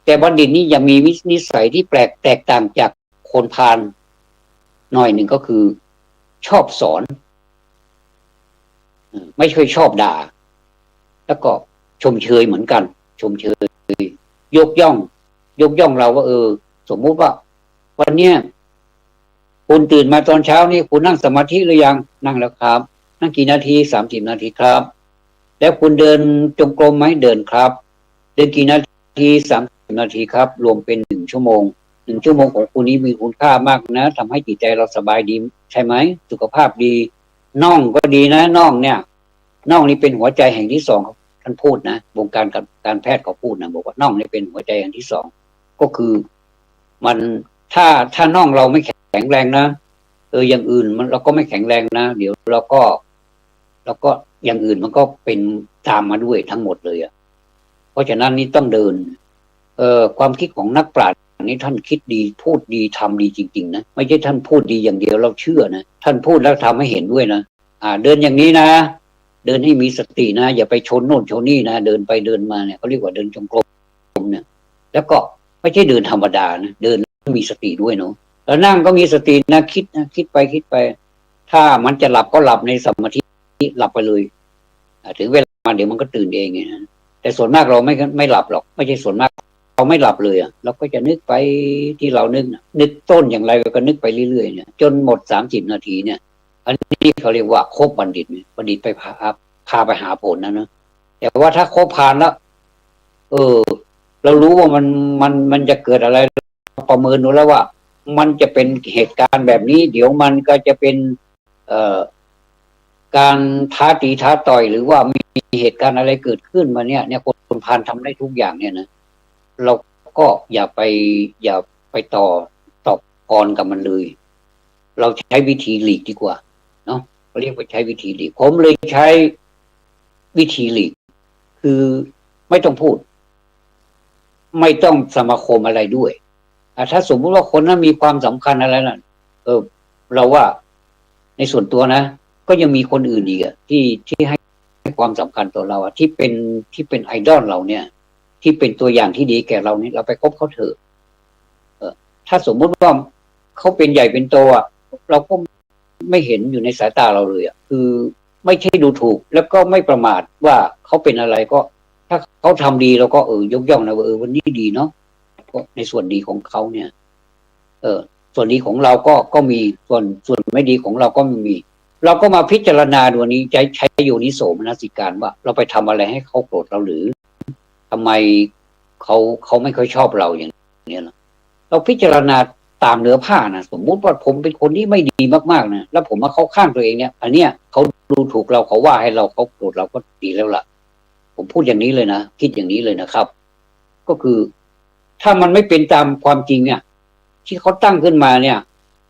แต่บัณฑิตนี่ยังมีนิสัยที่แตกต่างจากคนพาลหน่อยหนึ่งก็คือชอบสอนไม่เคยชอบด่าแล้วก็ชมเชยเหมือนกันชมเชยยกย่องเราว่าสมมุติว่าวันเนี้ยคุณตื่นมาตอนเช้านี่คุณนั่งสมาธิหรือยังนั่งแล้วครับนั่งกี่นาที30 นาทีครับแล้วคุณเดินจงกรมไหมเดินครับเดินกี่นาที30 นาทีครับรวมเป็น1 ชั่วโมง1 ชั่วโมงของคุณนี้มีคุณค่ามากนะทำให้จิตใจเราสบายดีใช่ไหมสุขภาพดีน่องก็ดีนะน่องนี่เป็นหัวใจแห่งที่2ท่านพูดนะวงการแพทย์เขาพูดนะบอกว่าน่องนี่เป็นหัวใจแห่งที่2ก็คือมันถ้าน่องเราไม่แข็งแรงนะอย่างอื่นมันเราก็ไม่แข็งแรงนะเดี๋ยวเราก็อย่างอื่นมันก็เป็นตามมาด้วยทั้งหมดเลยเพราะฉะนั้นนี่ต้องเดินความคิดของนักปราชญ์นี้ท่านคิดดีพูดดีทำดีจริงๆนะไม่ใช่ท่านพูดดีอย่างเดียวเราเชื่อนะท่านพูดแล้วทำให้เห็นด้วยนะเดินอย่างนี้นะเดินให้มีสตินะอย่าไปชนโน่นชนนี่นะเดินไปเดินมาเนี่ยเขาเรียกว่าเดินจงกรมเนี่ยแล้วก็ไม่ใช่เดินธรรมดานะเดินมีสติด้วยเนาะแล้วนั่งก็มีสตินะคิดไปถ้ามันจะหลับก็หลับในสมาธิหลับไปเลยถึงเวลาเดี๋ยวมันก็ตื่นเองไงนะแต่ส่วนมากเราไม่หลับหรอกไม่ใช่ส่วนมากเราไม่หลับเลยเราก็จะนึกไปที่เรานึกต้นอย่างไรก็นึกไปเรื่อยๆเนี่ยจนหมด30 นาทีเนี่ยอันนี้เขาเรียกว่าคบบัณฑิตไปพาไปหาผลนะแต่ว่าถ้าคบพาลแล้วเรารู้ว่ามันจะเกิดอะไรประเมินดูแล้วว่ามันจะเป็นเหตุการณ์แบบนี้เดี๋ยวมันก็จะเป็น การท้าตีท้าต่อยหรือว่ามีเหตุการณ์อะไรเกิดขึ้นมาเนี่ยคนพาลทำได้ทุกอย่างเนี่ยนะเราก็อย่าไปต่อกรกับมันเลยเราใช้วิธีหลีกดีกว่าเนาะเขาเรียกว่าใช้วิธีหลีกผมเลยใช้วิธีหลีกคือไม่ต้องพูดไม่ต้องสมาคมอะไรด้วยถ้าสมมุติว่าคนนั้นมีความสำคัญอะไรนั่นเราว่าในส่วนตัวนะก็ยังมีคนอื่นอีกที่ให้ความสำคัญต่อเราที่เป็นไอดอลเราเนี่ยที่เป็นตัวอย่างที่ดีแก่เราเนี่ยเราไปคบเขาเถอะถ้าสมมุติว่าเขาเป็นใหญ่เป็นโตเราก็ไม่เห็นอยู่ในสายตาเราเลยคือไม่ใช่ดูถูกแล้วก็ไม่ประมาทว่าเขาเป็นอะไรก็ถ้าเขาทำดีเราก็ยกย่องนะว่าวันนี้ดีเนาะก็ในส่วนดีของเขาเนี่ยส่วนดีของเราก็มีส่วนไม่ดีของเราก็มีเราก็มาพิจารณาดูนี้ใช้โยนิโสมนสิการว่าเราไปทำอะไรให้เขาโกรธเราหรือทำไมเขาไม่ค่อยชอบเราอย่างนี้ล่ะเราพิจารณาตามเนื้อผ้านะสมมุติว่าผมเป็นคนที่ไม่ดีมากๆนะแล้วผมมาเข้าข้างตัวเองเนี่ยอันเนี้ยเขาดูถูกเราเขาว่าให้เราเขาโกรธเราก็ดีแล้วล่ะผมพูดอย่างนี้เลยนะคิดอย่างนี้เลยนะครับก็คือถ้ามันไม่เป็นตามความจริงเนี่ยที่เขาตั้งขึ้นมาเนี่ย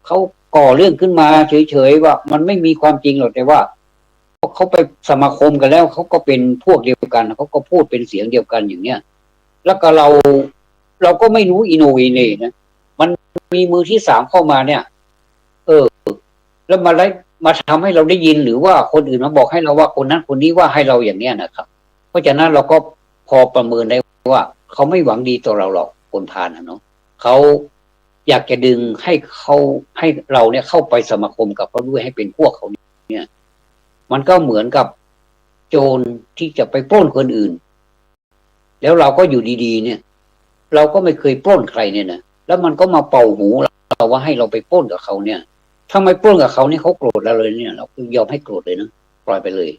เขาก่อเรื่องขึ้นมาเฉยๆว่ามันไม่มีความจริงหรอกแต่ว่าเขาไปสมาคมกันแล้วเขาก็เป็นพวกเดียวกันเขาก็พูดเป็นเสียงเดียวกันอย่างเนี้ยแล้วก็เราก็ไม่รู้อินโนเวเนนะมันมีมือที่สามเข้ามาเนี่ยแล้วมาทำให้เราได้ยินหรือว่าคนอื่นมาบอกให้เราว่าคนนั้นคนนี้ว่าให้เราอย่างเนี้ยนะครับเพราะฉะนั้นเราก็พอประเมินได้ว่าเขาไม่หวังดีต่อเราหรอกคนพาลเนาะเขาอยากจะดึงให้เราเนี่ยเข้าไปสมาคมกับเขาด้วยให้เป็นพวกเขาเนี่ยมันก็เหมือนกับโจรที่จะไปปล้นคนอื่นแล้วเราก็อยู่ดีๆเนี่ยเราก็ไม่เคยปล้นใครเนี่ยนะแล้วมันก็มาเป่าหูเราว่าให้เราไปปล้นกับเขาเนี่ยถ้าไม่ปล้นกับเขาเนี่ยเขาโกรธเราเลยเนี่ยเรายอมให้โกรธเลยนะปล่อยไปเลย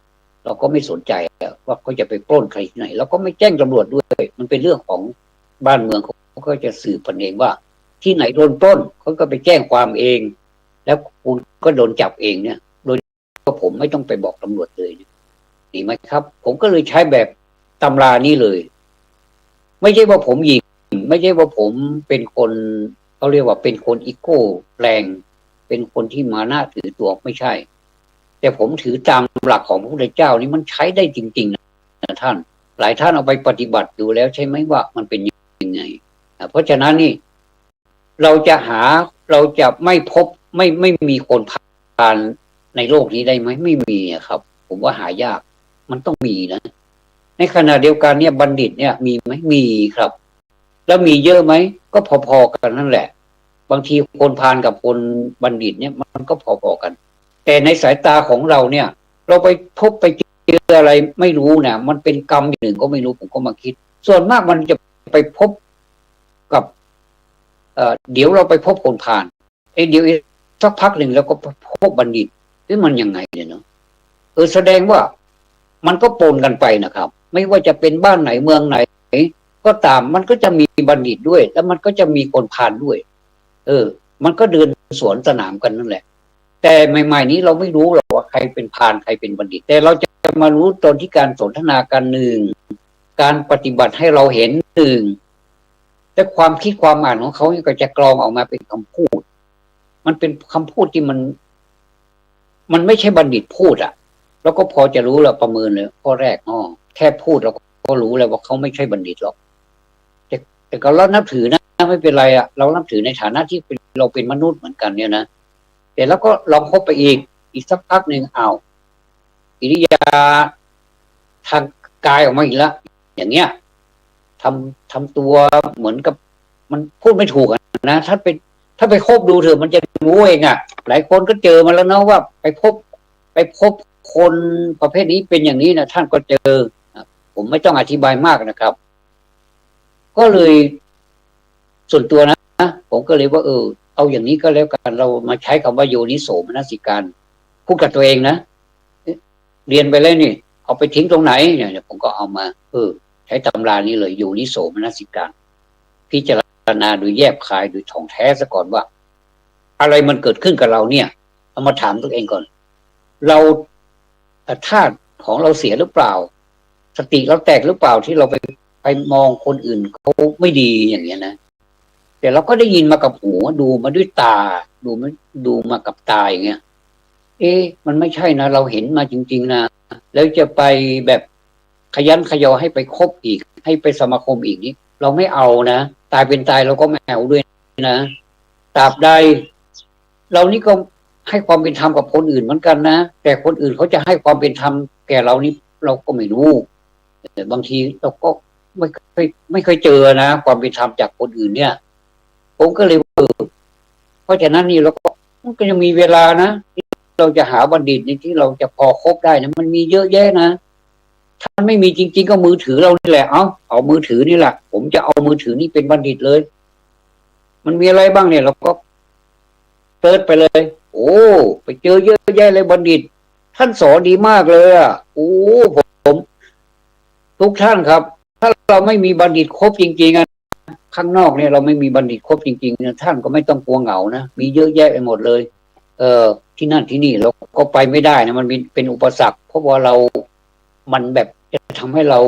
เราก็ไม่สนใจว่าเขาจะไปปล้นใครที่ไหนเราก็ไม่แจ้งตำรวจด้วยมันเป็นเรื่องของบ้านเมืองเขาก็จะสืบกันเองว่าที่ไหนโดนปล้นเขาก็ไปแจ้งความเองแล้วคุณก็โดนจับเองเนี่ยโดยผมไม่ต้องไปบอกตำรวจเลยดีไหมครับผมก็เลยใช้แบบตำรานี้เลยไม่ใช่ว่าผมหยิงไม่ใช่ว่าผมเป็นคนเขาเรียกว่าเป็นคนอีโก้แรงเป็นคนที่มาหน้าถือตัวไม่ใช่แต่ผมถือตามหลักของพระพุทธเจ้านี่มันใช้ได้จริงๆนะท่านหลายท่านเอาไปปฏิบัติดูแล้วใช่ไหมว่ามันเป็นยังไงเพราะฉะนั้นนี่เราจะไม่พบไม่มีคนพาลในโลกนี้ได้ไหมไม่มีครับ ผมว่าหายากมันต้องมีนะในขณะเดียวกันเนี่ยบัณฑิตเนี่ยมีไหมมีครับแล้วมีเยอะไหมก็พอๆกันนั่นแหละบางทีคนพาลกับคนบัณฑิตเนี่ยมันก็พอๆกันแต่ในสายตาของเราเนี่ยเราไปพบไปเจออะไรไม่รู้นะมันเป็นกรรมหนึ่งก็ไม่รู้ผมก็มาคิดส่วนมากมันจะไปพบกับเดี๋ยวเราไปพบคนพาลเดี๋ยวสักพักหนึ่งแล้วก็พบบัณฑิตนี่มันยังไงเนี่ยเนาะแสดงว่ามันก็ปนกันไปนะครับไม่ว่าจะเป็นบ้านไหนเมืองไหนก็ตามมันก็จะมีบัณฑิตด้วยแล้วมันก็จะมีคนพาลด้วยมันก็เดินสวนสนามกันนั่นแหละแต่ใหม่ๆนี้เราไม่รู้หรอกว่าใครเป็นพาลใครเป็นบัณฑิตแต่เราจะมารู้ตอนที่การสนทนากันหนึ่งการปฏิบัติให้เราเห็นหนึ่งแต่ความคิดความอ่านของเขาก็จะกรองออกมาเป็นคำพูดมันเป็นคำพูดที่มันไม่ใช่บัณฑิตพูดแล้วก็พอจะรู้แล้วประเมินเลยข้อแรกแค่พูดเราก็รู้แล้วว่าเขาไม่ใช่บัณฑิตหรอกแต่ก็เรานับถือนะไม่เป็นไรเรานับถือในฐานะที่เราเป็นมนุษย์เหมือนกันเนี่ยนะแต่แล้วก็ลองคบไปอีกสักพักหนึ่งกิริยาทางกายออกมาอีกแล้วอย่างเงี้ยทำตัวเหมือนกับมันพูดไม่ถูกนะถ้าไปคบดูเถอะมันจะรู้เองหลายคนก็เจอมาแล้วนะว่าไปพบคนประเภทนี้เป็นอย่างนี้นะท่านก็เจอผมไม่ต้องอธิบายมากนะครับก็เลยส่วนตัวนะผมก็เลยว่าเอาอย่างนี้ก็แล้วกันเรามาใช้คำว่าโยนิโสมนสิการพูดกับตัวเองนะเรียนไปแล้วนี่เอาไปทิ้งตรงไหนเนี่ยผมก็เอามาใช้ตำรานี้เลยโยนิโสมนสิการพิจารณาโดยแยบคายโดยท่องแท้ซะก่อนว่าอะไรมันเกิดขึ้นกับเราเนี่ยเอามาถามตัวเองก่อนเรา ธาตุของเราเสียหรือเปล่าสติเราแตกหรือเปล่าที่เราไปมองคนอื่นเขาไม่ดีอย่างเงี้ยนะแต่เราก็ได้ยินมากับหูดูมาด้วยตาดูมากับตาอย่างเงี้ยมันไม่ใช่นะเราเห็นมาจริงๆนะแล้วจะไปแบบขยันขยอให้ไปคบอีกให้ไปสมาคมอีกนี้เราไม่เอานะตายเป็นตายเราก็ไม่เอาด้วยนะตราบใดเรานี่ก็ให้ความเป็นธรรมกับคนอื่นเหมือนกันนะแต่คนอื่นเขาจะให้ความเป็นธรรมแก่เรานี่เราก็ไม่รู้แต่บางทีเราก็ไม่เคยเจอนะความเป็นธรรมจากคนอื่นเนี่ยผมก็เลยเพราะฉะนั้นนี่เราก็ยังมีเวลานะที่เราจะหาบัณฑิตในที่เราจะพอคบได้นะมันมีเยอะแยะนะถ้าไม่มีจริงๆก็มือถือเรานี่แหละเอามือถือนี่แหละผมจะเอามือถือนี่เป็นบัณฑิตเลยมันมีอะไรบ้างเนี่ยเราก็เปิดไปเลยโอ้ไปเจอเยอะแยะเลยบัณฑิตท่านสอนดีมากเลยโอ้ผมทุกท่านครับถ้าเราไม่มีบัณฑิตครบจริงๆข้างนอกเนี่ยเราไม่มีบัณฑิตครบจริงๆเนี่ยท่านก็ไม่ต้องกลัวเหงานะมีเยอะแยะไปหมดเลยที่นั่นที่นี่เราก็ไปไม่ได้นะมันเป็นอุปสรรคเพราะว่ามันแบบจะทำให้เรา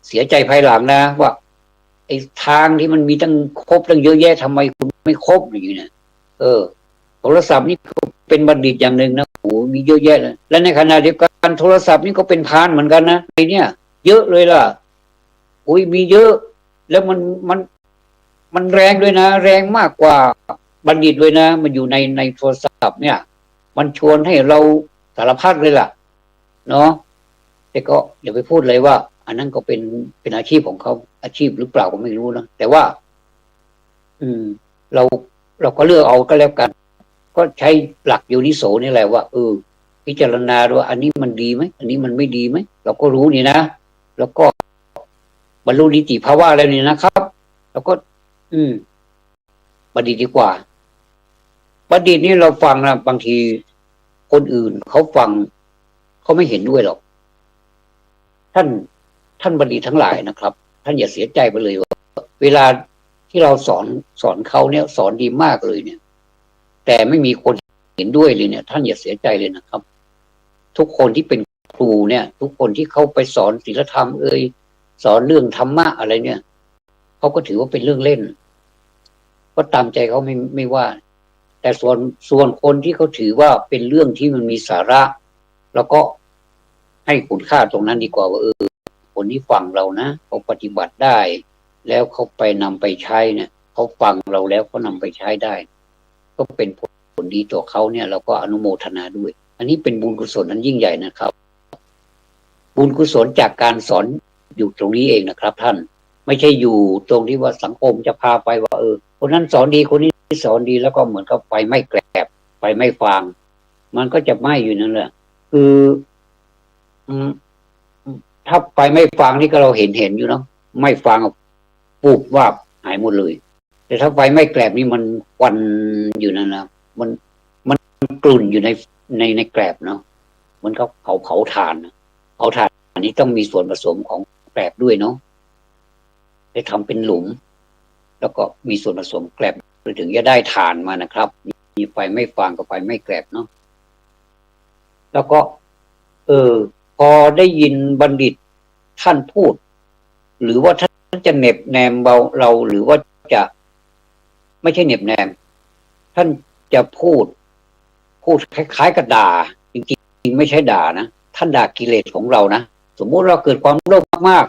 เสียใจภายหลังนะว่าไอ้ทางที่มันมีตั้งครบตั้งเยอะแยะทำไมคุณไม่ครบอย่างนี้นะโทรศัพท์นี่เป็นบัณฑิตอย่างหนึ่งนะโอ้มีเยอะแยะเลยและในขณะเดียวกันโทรศัพท์นี่ก็เป็นพานเหมือนกันนะไอ้เนี่ยเยอะเลยล่ะอุ้ยมีเยอะแล้วมันแรงด้วยนะแรงมากกว่าบัณฑิตเลยนะมันอยู่ในโทรศัพท์เนี่ยมันชวนให้เราสารพัดเลยล่ะเนาะแต่ก็อย่าไปพูดเลยว่าอันนั้นก็เป็นอาชีพของเขาอาชีพหรือเปล่าก็ไม่รู้นะแต่ว่าเราเราก็เลือกเอาก็แล้วกันก็ใช้หลักโยนิโสนี่แหละว่าพิจารณาดูอันนี้มันดีไหมอันนี้มันไม่ดีไหมเราก็รู้นี่นะแล้วก็บรรลุนิติภาวะแล้วนี่นะครับแล้วก็บัณฑิตดีกว่าบัณฑิตนี่เราฟังนะบางทีคนอื่นเขาฟังเขาไม่เห็นด้วยหรอกท่านบัณฑิตทั้งหลายนะครับท่านอย่าเสียใจไปเลยว่าเวลาที่เราสอนเขาเนี่ยสอนดีมากเลยเนี่ยแต่ไม่มีคนเห็นด้วยเลยเนี่ยท่านอย่าเสียใจเลยนะครับทุกคนที่เป็นครูเนี่ยทุกคนที่เขาไปสอนศีลธรรมสอนเรื่องธรรมะอะไรเนี่ยเขาก็ถือว่าเป็นเรื่องเล่นก็ตามใจเขาไม่ว่าแต่ส่วนคนที่เขาถือว่าเป็นเรื่องที่มันมีสาระแล้วก็ให้คุณค่าตรงนั้นดีกว่าว่าคนที่ฟังเรานะเขาปฏิบัติได้แล้วเขาไปนำไปใช้เนี่ยเขาฟังเราแล้วเขานำไปใช้ได้ก็เป็นผลดีต่อเขาเนี่ยเราก็อนุโมทนาด้วยอันนี้เป็นบุญกุศลนั้นยิ่งใหญ่นะครับบุญกุศลจากการสอนอยู่ตรงนี้เองนะครับท่านไม่ใช่อยู่ตรงที่ว่าสังคมจะพาไปว่าคนนั้นสอนดีคนนี้สอนดีแล้วก็เหมือนกับไฟไม่แกลบไฟไม่ฟางมันก็จะไหม้อยู่นั่นแหละคือถ้าไฟไม่ฟางนี่ก็เราเห็นอยู่เนาะไม่ฟางปุบว่าหายหมดเลยแต่ถ้าไฟไม่แกลบนี่มันควันอยู่นั่นนะมันกลุ่นอยู่ในแกลบเนาะมันก็เผาถ่านอันนี้ต้องมีส่วนผสมของแกลบด้วยเนาะได้ทำเป็นหลุมแล้วก็มีส่วนผสมแกลบถึงจะได้ถ่านมานะครับมีไฟไม่ฟางกับไฟไม่แกลบเนาะแล้วก็พอได้ยินบัณฑิตท่านพูดหรือว่าท่านจะเหน็บแนมเราหรือว่าจะไม่ใช่เหน็บแนมท่านจะพูดคล้ายๆกับด่าจริงๆไม่ใช่ด่านะท่านด่ากิเลสของเรานะสมมุติเราเกิดความโลภมาก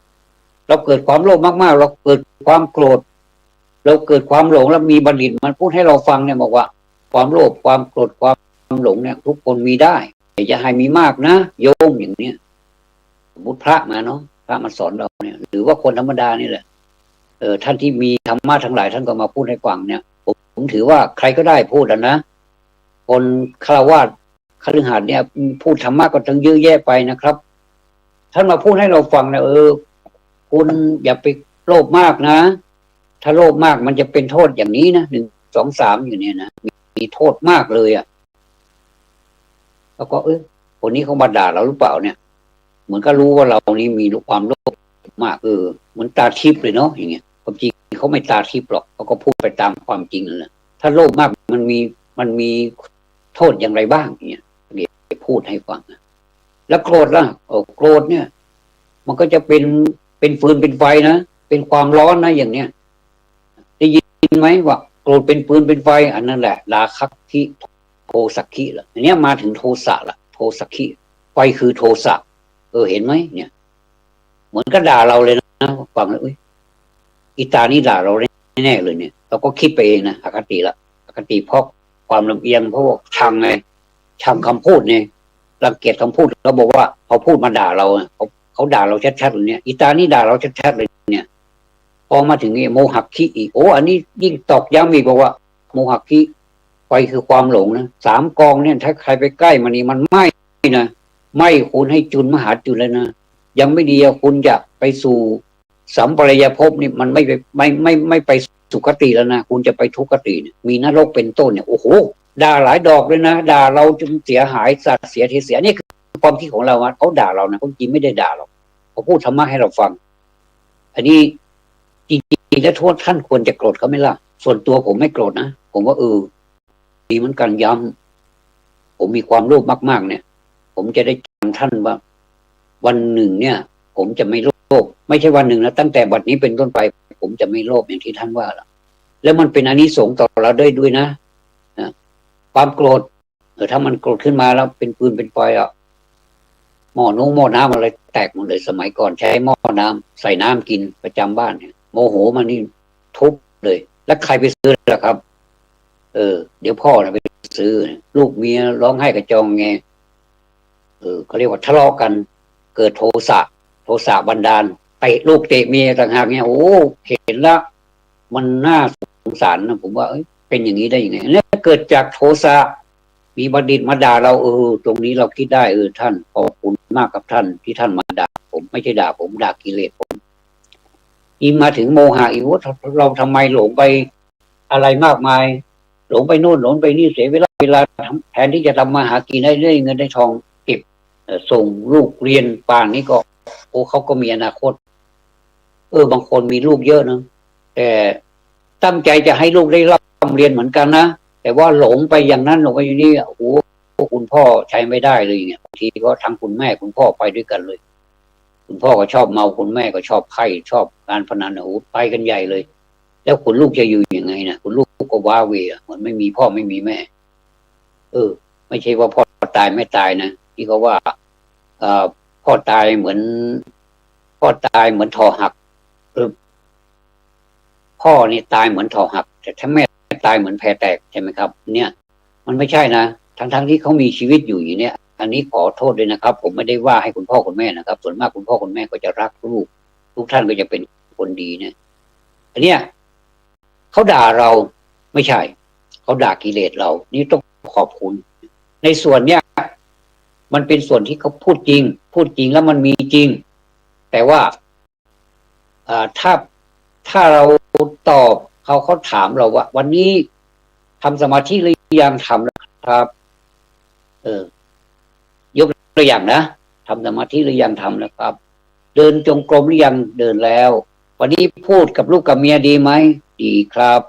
ๆเราเกิดความโลภมากๆเราเกิดความโกรธเราเกิดความหลงแล้วมีบัณฑิตมันพูดให้เราฟังเนี่ยบอกว่าความโลภความโกรธความหลงเนี่ยทุกคนมีได้แต่อย่าให้มีมากนะโยมอย่างเนี้ยสมมติพระมาเนาะพระมาสอนเราเนี่ยหรือว่าคนธรรมดานี่แหละท่านที่มีธรรมะทั้งหลายท่านก็มาพูดให้ฟังเนี่ยผมถือว่าใครก็ได้พูดนะคนฆราวาสคฤหัสถ์เนี่ยพูดธรรมะก็ตั้งเยอะแยะไปนะครับท่านมาพูดให้เราฟังนะคุณอย่าไปโลภมากนะถ้าโลภมากมันจะเป็นโทษอย่างนี้นะ1 2 3อยู่เนี่ยนะมีโทษมากเลยแล้วก็คนนี้เขามาด่าเราหรือเปล่าเนี่ยเหมือนก็รู้ว่าเรานี่มีความโลภมากเหมือนตาทิพย์เลยเนาะอย่างเงี้ยความจริงเขาไม่ตาทิพย์หรอกเขาก็พูดไปตามความจริงนั่นแหละถ้าโลภมากมันมีโทษอย่างไรบ้างอย่างเงี้ยเดี๋ยวพูดให้ฟัง แล้วโกรธล่ะโกรธเนี่ย มันก็จะเป็นฟืนเป็นไฟนะเป็นความร้อนนะอย่างเนี้ยได้ยินไหมว่าโกรธเป็นฟืนเป็นไฟอันนั้นแหละราคะคิโทสักขิละอันนี้มาถึงโทสะละโทสักขิไฟคือโทสะเห็นไหมเนี่ยเหมือนก็ด่าเราเลยนะฟังแล้วอีตานี่ด่าเราแน่เลยเนี่ยเราก็คิดไปเองนะอคติละอคติเพราะความลำเอียงเพราะว่าชังไงชังคำพูดเนี่ยรังเกียจคำพูดเขาบอกว่าเขาพูดมาด่าเราเขาด่าเราชัดๆเลยเนี่ยอีตานี่ด่าเราชัดๆเลยเนี่ยพอมาถึงนี่โมหักคิอีกอันนี้ยิ่งตอกย้ำอีกบอกว่าโมหักคิไฟคือความหลงนะ3 กองเนี่ยถ้าใครไปใกล้มันนี่มันไหม้นะไหม้คุณให้จุลมหาจุลเลยนะยังไม่ดีคุณจะไปสู่สัมปรายภพนี่มันไม่ไปสุคติแล้วนะคุณจะไปทุกขติเนี่ยมีนรกเป็นต้นเนี่ยโอ้โหด่าหลายดอกเลยนะด่าเราจนเสียหายสัตว์เสียทีเสียนี่คือความคิดของเราเขาด่าเรานะเขาจริงไม่ได้ด่าเราเขาพูดธรรมะให้เราฟังอันนี้จริงๆแล้วท่านควรจะโกรธเขาไหมล่ะส่วนตัวผมไม่โกรธนะผมว่าดีเหมือนกันย้ำผมมีความโลภมากๆเนี่ยผมจะได้จำท่านว่าวันหนึ่งเนี่ยผมจะไม่โลภไม่ใช่วันหนึ่งนะตั้งแต่บัดนี้เป็นต้นไปผมจะไม่โลภอย่างที่ท่านว่าแล้วมันเป็นอานิสงส์ต่อเราด้วยนะความโกรธถ้ามันโกรธขึ้นมาแล้วเป็นปืนเป็นไฟหม้อน้ำอะไรแตกหมดเลยสมัยก่อนใช้หม้อน้ำใส่น้ำกินประจำบ้านเนี่ยโมโหมานี่ทุบเลยแล้วใครไปซื้อล่ะครับเดี๋ยวพ่อนะไปซื้อลูกเมียร้องไห้กระจองแงเขาเรียกว่าทะเลาะกันเกิดโทสะบันดาลเตะลูกเตะเมียต่างหากเนี่ยเห็นแล้วมันน่าสงสารนะผมว่าเป็นอย่างนี้ได้ยังไงเนี่ยเกิดจากโทสะมีบัณฑิตมาด่าเราตรงนี้เราคิดได้ท่านขอบคุณมากกับท่านที่ท่านมาด่าผมไม่ใช่ด่าผมด่ากิเลสผมอีมาถึงโมหะอีกว่าเราทำไมหลงไปอะไรมากมายหลงไปโน่นหลงไปนี่เสียเวลาแทนที่จะทำมาหากินได้เงินได้ทองเก็บส่งลูกเรียนป่านนี้ก็เขาก็มีอนาคตบางคนมีลูกเยอะนะแต่ตั้งใจจะให้ลูกได้ร่ำเรียนเหมือนกันนะแต่ว่าหลงไปอย่างนั้นหลงไปอย่างนี้คุณพ่อใช้ไม่ได้เลยเนี่ยบางทีก็ทั้งคุณแม่คุณพ่อไปด้วยกันเลยคุณพ่อก็ชอบเมาคุณแม่ก็ชอบไพ่ชอบการพนันไปกันใหญ่เลยแล้วคุณลูกจะอยู่ยังไงนะคุณลูกก็ว้าเหวเหมือนไม่มีพ่อไม่มีแม่ไม่ใช่ว่าพ่อตายไม่ตายนะที่เขาว่าพ่อตายเหมือนทอหักพ่อนี่ตายเหมือนทอหักแต่ถ้าแม่ตายเหมือนแพแตกใช่ไหมครับเนี่ยมันไม่ใช่นะทั้งที่เขามีชีวิตอยู่อย่างเนี้ยอันนี้ขอโทษด้วยนะครับผมไม่ได้ว่าให้คุณพ่อคุณแม่นะครับส่วนมากคุณพ่อคุณแม่ก็จะรักลูกทุกท่านก็จะเป็นคนดีเนี่ยอันเนี้ยเขาด่าเราไม่ใช่เขาด่ากิเลสเรานี่ต้องขอบคุณในส่วนเนี้ยมันเป็นส่วนที่เขาพูดจริงแล้วมันมีจริงแต่ว่าถ้าเราตอบเขาถามเราว่าวันนี้ทำสมาธิหรือยังทำแล้วครับยกตัวอย่างนะทำสมาธิหรือยังทำแล้วครับเดินจงกรมหรือยังเดินแล้ววันนี้พูดกับลูกกับเมียดีไหมดีครับ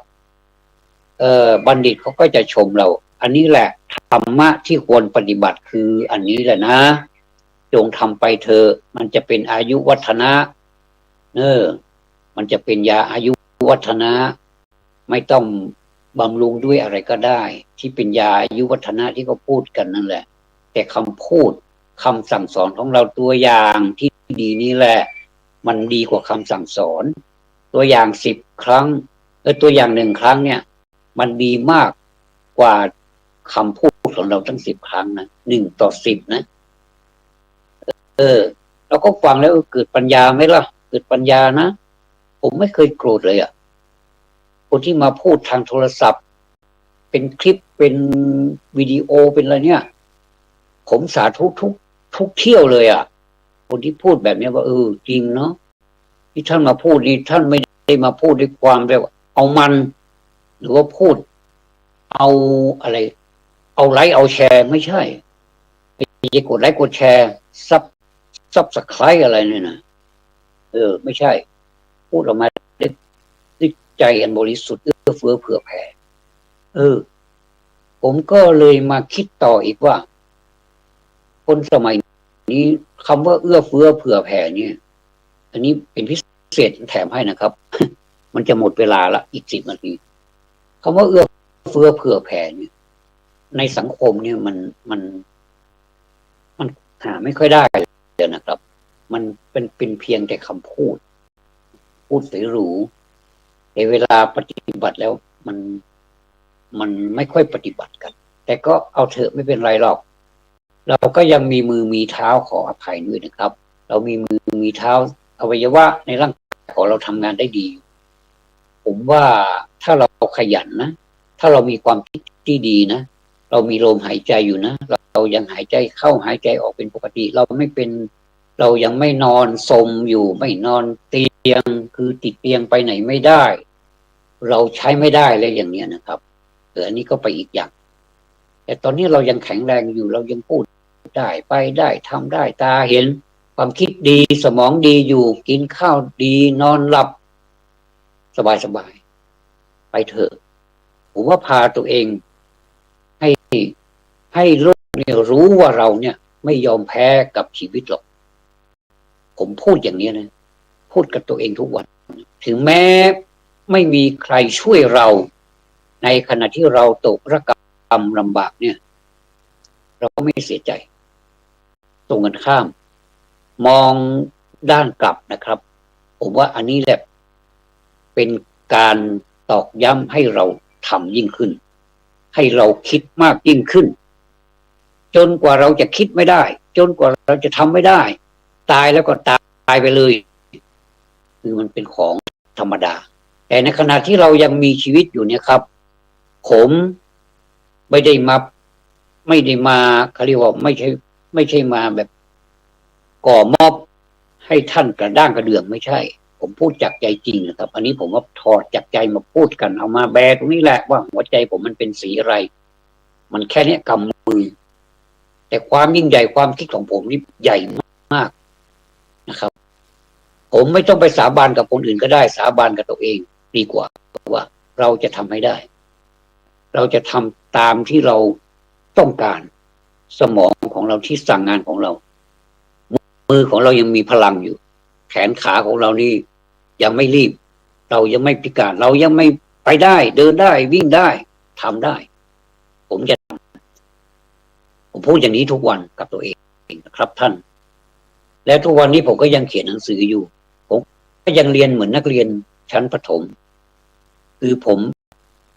บัณฑิตเขาก็จะชมเราอันนี้แหละธรรมะที่ควรปฏิบัติคืออันนี้แหละนะจงทำไปเถอะมันจะเป็นอายุวัฒนะมันจะเป็นยาอายุวัฒนะไม่ต้องบำรุงด้วยอะไรก็ได้ที่เป็นยาอายุวัฒนะที่เขาพูดกันนั่นแหละแต่คำพูดคำสั่งสอนของเราตัวอย่างที่ดีนี่แหละมันดีกว่าคำสั่งสอนตัวอย่าง10 ครั้งตัวอย่าง1 ครั้งเนี่ยมันดีมากกว่าคำพูดของเราทั้ง10 ครั้งนะ1:10นะเราก็ฟังแล้วเกิดปัญญาไหมล่ะเกิดปัญญานะผมไม่เคยโกรธเลยคนที่มาพูดทางโทรศัพท์เป็นคลิปเป็นวิดีโอเป็นอะไรเนี่ยผมสาธุทุกเที่ยวเลยคนที่พูดแบบนี้ว่าจริงเนาะที่ท่านมาพูดนี่ท่านไม่ได้มาพูดด้วยความแบบเอามันหรือว่าพูดเอาอะไรเอาไลค์เอาแชร์ไม่ใช่ไม่กดไลค์กดแชร์ซับสไครต์อะไรเนี่ยนะไม่ใช่พูดออกมาด้วยใจอันบริสุทธิ์เอื้อเฟื้อเผื่อแผ่ผมก็เลยมาคิดต่ออีกว่าคนสมัย นี้คำว่าเอื้อเฟื้อเผื่อแผ่เนี่ยอันนี้เป็นพิเศษแถมให้นะครับ มันจะหมดเวลาละอีก10 นาทีคำว่าเอื้อเฟื้อเผื่อแผ่เนี่ยในสังคมเนี่ยมันหาไม่ค่อยได้เลยนะครับ มันเป็นเพียงแต่คำพูดสวยหรูแต่เวลาปฏิบัติแล้วมันไม่ค่อยปฏิบัติกัน แต่ก็เอาเถอะไม่เป็นไรหรอก เราก็ยังมีมือมีเท้าขออภัยด้วยนะครับ เรามีมือมีเท้าอวัยวะในร่างกายของเราทำงานได้ดี ผมว่าถ้าเราขยันนะถ้าเรามีความคิดที่ดีนะเรามีลมหายใจอยู่นะเรายังหายใจเข้าหายใจออกเป็นปกติเรายังไม่นอนสมอยู่ไม่นอนเตียงคือติดเตียงไปไหนไม่ได้เราใช้ไม่ได้เลยอย่างเนี้ยนะครับอันนี้ก็ไปอีกอย่างแต่ตอนนี้เรายังแข็งแรงอยู่เรายังพูดได้ไปได้ทำได้ตาเห็นความคิดดีสมองดีอยู่กินข้าวดีนอนหลับสบายไปเถอะผมว่าพาตัวเองให้โลกเนี่ยรู้ว่าเราเนี่ยไม่ยอมแพ้กับชีวิตหรอกผมพูดอย่างนี้นะพูดกับตัวเองทุกวันถึงแม้ไม่มีใครช่วยเราในขณะที่เราตกระกำลำบากเนี่ยเราก็ไม่เสียใจตรงกันข้ามมองด้านกลับนะครับผมว่าอันนี้แหละเป็นการตอกย้ำให้เราทำยิ่งขึ้นให้เราคิดมากยิ่งขึ้นจนกว่าเราจะคิดไม่ได้จนกว่าเราจะทำไม่ได้ตายแล้วก็ตายไปเลยคือมันเป็นของธรรมดาแต่ในขณะที่เรายังมีชีวิตอยู่เนี่ยครับผมไม่ได้มาเขาเรียกว่าไม่ใช่มาแบบก่อม็อบให้ท่านกระด้างกระเดื่องไม่ใช่ผมพูดจากใจจริงนะครับอันนี้ผมว่าถอดจากใจมาพูดกันเอามาแบตรงนี้แหละว่าหัวใจผมมันเป็นสีอะไรมันแค่นี้กำมือแต่ความยิ่งใหญ่ความคิดของผมนี่ใหญ่มากนะครับผมไม่ต้องไปสาบานกับคนอื่นก็ได้สาบานกับตัวเองดีกว่าว่าเราจะทำให้ได้เราจะทำตามที่เราต้องการสมองของเราที่สั่งงานของเรามือของเรายังมีพลังอยู่แขนขาของเรานี่ยังไม่รีบเรายังไม่พิการเรายังไม่ไปได้เดินได้วิ่งได้ทำได้ผมพูดอย่างนี้ทุกวันกับตัวเองนะครับท่านและทุกวันนี้ผมก็ยังเขียนหนังสืออยู่ผมก็ยังเรียนเหมือนนักเรียนชั้นประถมคือผม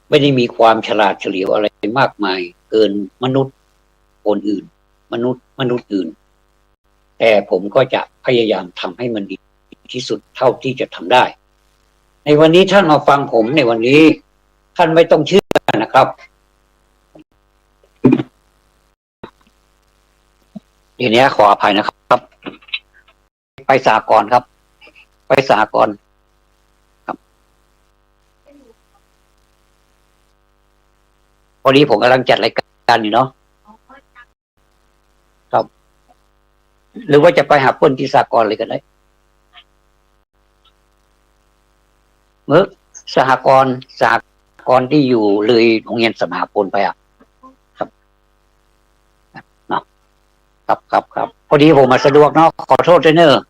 ไม่ได้มีความฉลาดเฉลียวอะไรมากมายเกินมนุษย์คนอื่นมนุษย์อื่นแต่ผมก็จะพยายามทำให้มันดีที่สุดเท่าที่จะทำได้ในวันนี้ท่านมาฟังผมในวันนี้ท่านไม่ต้องเชื่อนะครับทีนี้ขออภัยนะครับไปสากลครับไปสากลครับพอดีผมกำลังจัดรายการอยู่เนาะครับหรือว่าจะไปหาปล้นที่สากลเลยกันได้เมื่อสหกรณ์ที่อยู่เลยโรงเรียนสมหพลไปอ่ะครับเนาะครับพอดีผมมาสะดวกเนาะขอโทษด้วยเนอะ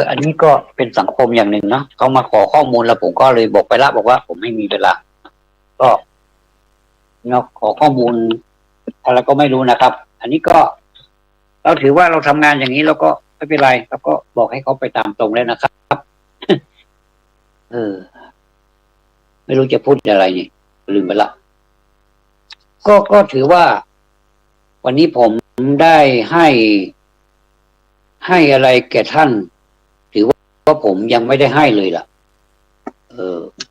อันนี้ก็เป็นสังคมอย่างหนึ่งเนาะเขามาขอข้อมูลแล้วผมก็เลยบอกไปละบอกว่าผมไม่มีเวลาก็เนาะขอข้อมูลอะไรก็ไม่รู้นะครับอันนี้ก็เราถือว่าเราทำงานอย่างนี้เราก็ไม่เป็นไรเราก็บอกให้เขาไปตามตรงแล้วนะครับไม่รู้จะพูดอะไรนี่ลืมไปละก็ถือว่าวันนี้ผมได้ให้อะไรแก่ท่านถือว่าผมยังไม่ได้ให้เลยล่ะ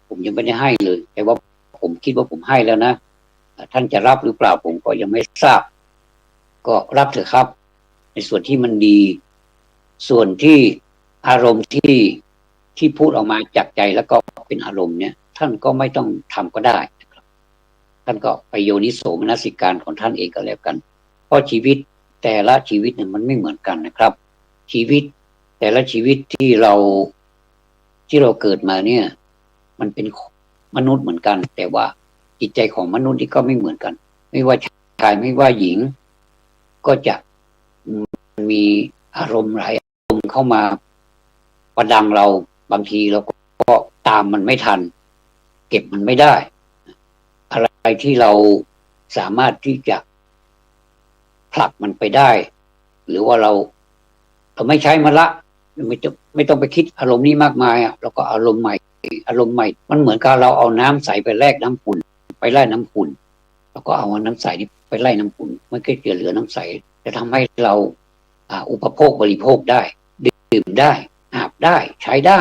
ผมยังไม่ได้ให้เลยแต่ว่าผมคิดว่าผมให้แล้วนะท่านจะรับหรือเปล่าผมก็ยังไม่ทราบก็รับเถอะครับในส่วนที่มันดีส่วนที่อารมณ์ที่พูดออกมาจากใจแล้วก็เป็นอารมณ์เนี่ยท่านก็ไม่ต้องทำก็ได้นะครับท่านก็ไปโยนิโสมนสิการของท่านเองก็แล้วกันเพราะชีวิตแต่ละชีวิตเนี่ยมันไม่เหมือนกันนะครับชีวิตแต่ละชีวิตที่เราเกิดมาเนี่ยมันเป็นมนุษย์เหมือนกันแต่ว่าจิตใจของมนุษย์นี่ก็ไม่เหมือนกัน ไม่ว่าชายไม่ว่าหญิง ก็จะมีอารมณ์หลายอารมณ์เข้ามาประดังเราบางทีเราก็ตามมันไม่ทัน เก็บมันไม่ได้ อะไรที่เราสามารถที่จะผลักมันไปได้ หรือว่าเราไม่ใช้มันละไม่ต้องไปคิดอารมณ์นี้มากมายอ่ะเราก็อารมณ์ใหม่มันเหมือนกับเราเอาน้ำใสไปแลกน้ำขุ่นไปไล่น้ำขุ่นแล้วก็เอาน้ำใสนี้ไปไล่น้ำขุ่นมันก็จะเหลือน้ำใสจะทำให้เราอุปโภคบริโภคได้ดื่มได้อาบได้ใช้ได้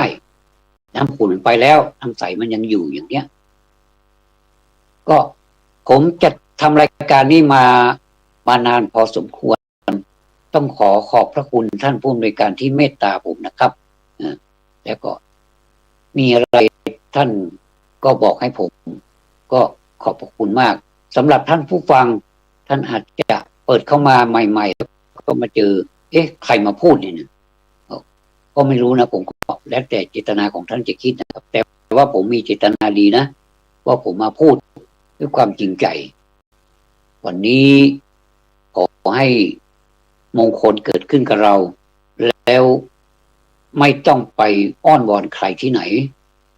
น้ำขุ่นไปแล้วน้ำใสมันยังอยู่อย่างเนี้ยก็ผมจะทำรายการนี้มานานพอสมควรต้องขอบพระคุณท่านผู้อำนวยการที่เมตตาผมนะครับแล้วก็มีอะไรท่านก็บอกให้ผมก็ขอบพระคุณมากสำหรับท่านผู้ฟังท่านอาจจะเปิดเข้ามาใหม่ๆก็มาเจอใครมาพูดเนี่ยก็ไม่รู้นะผมก็แล้วแต่เจตนาของท่านจะคิดนะครับแต่ว่าผมมีเจตนาดีนะว่าผมมาพูดด้วยความจริงใจวันนี้ขอให้มงคลเกิดขึ้นกับเราแล้วไม่ต้องไปอ้อนวอนใครที่ไหน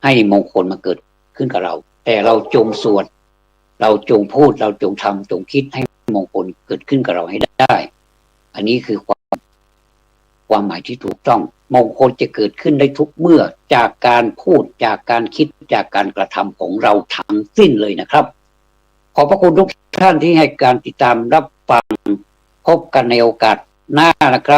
ให้มงคลมาเกิดขึ้นกับเราแต่เราจงสวดเราจงพูดเราจงทำจงคิดให้มงคลเกิดขึ้นกับเราให้ได้อันนี้คือความหมายที่ถูกต้องมงคลจะเกิดขึ้นได้ทุกเมื่อจากการพูดจากการคิดจากการกระทำของเราทั้งสิ้นเลยนะครับขอบพระคุณทุกท่านที่ให้การติดตามรับฟังพบกันในโอกาสหน้านะครับ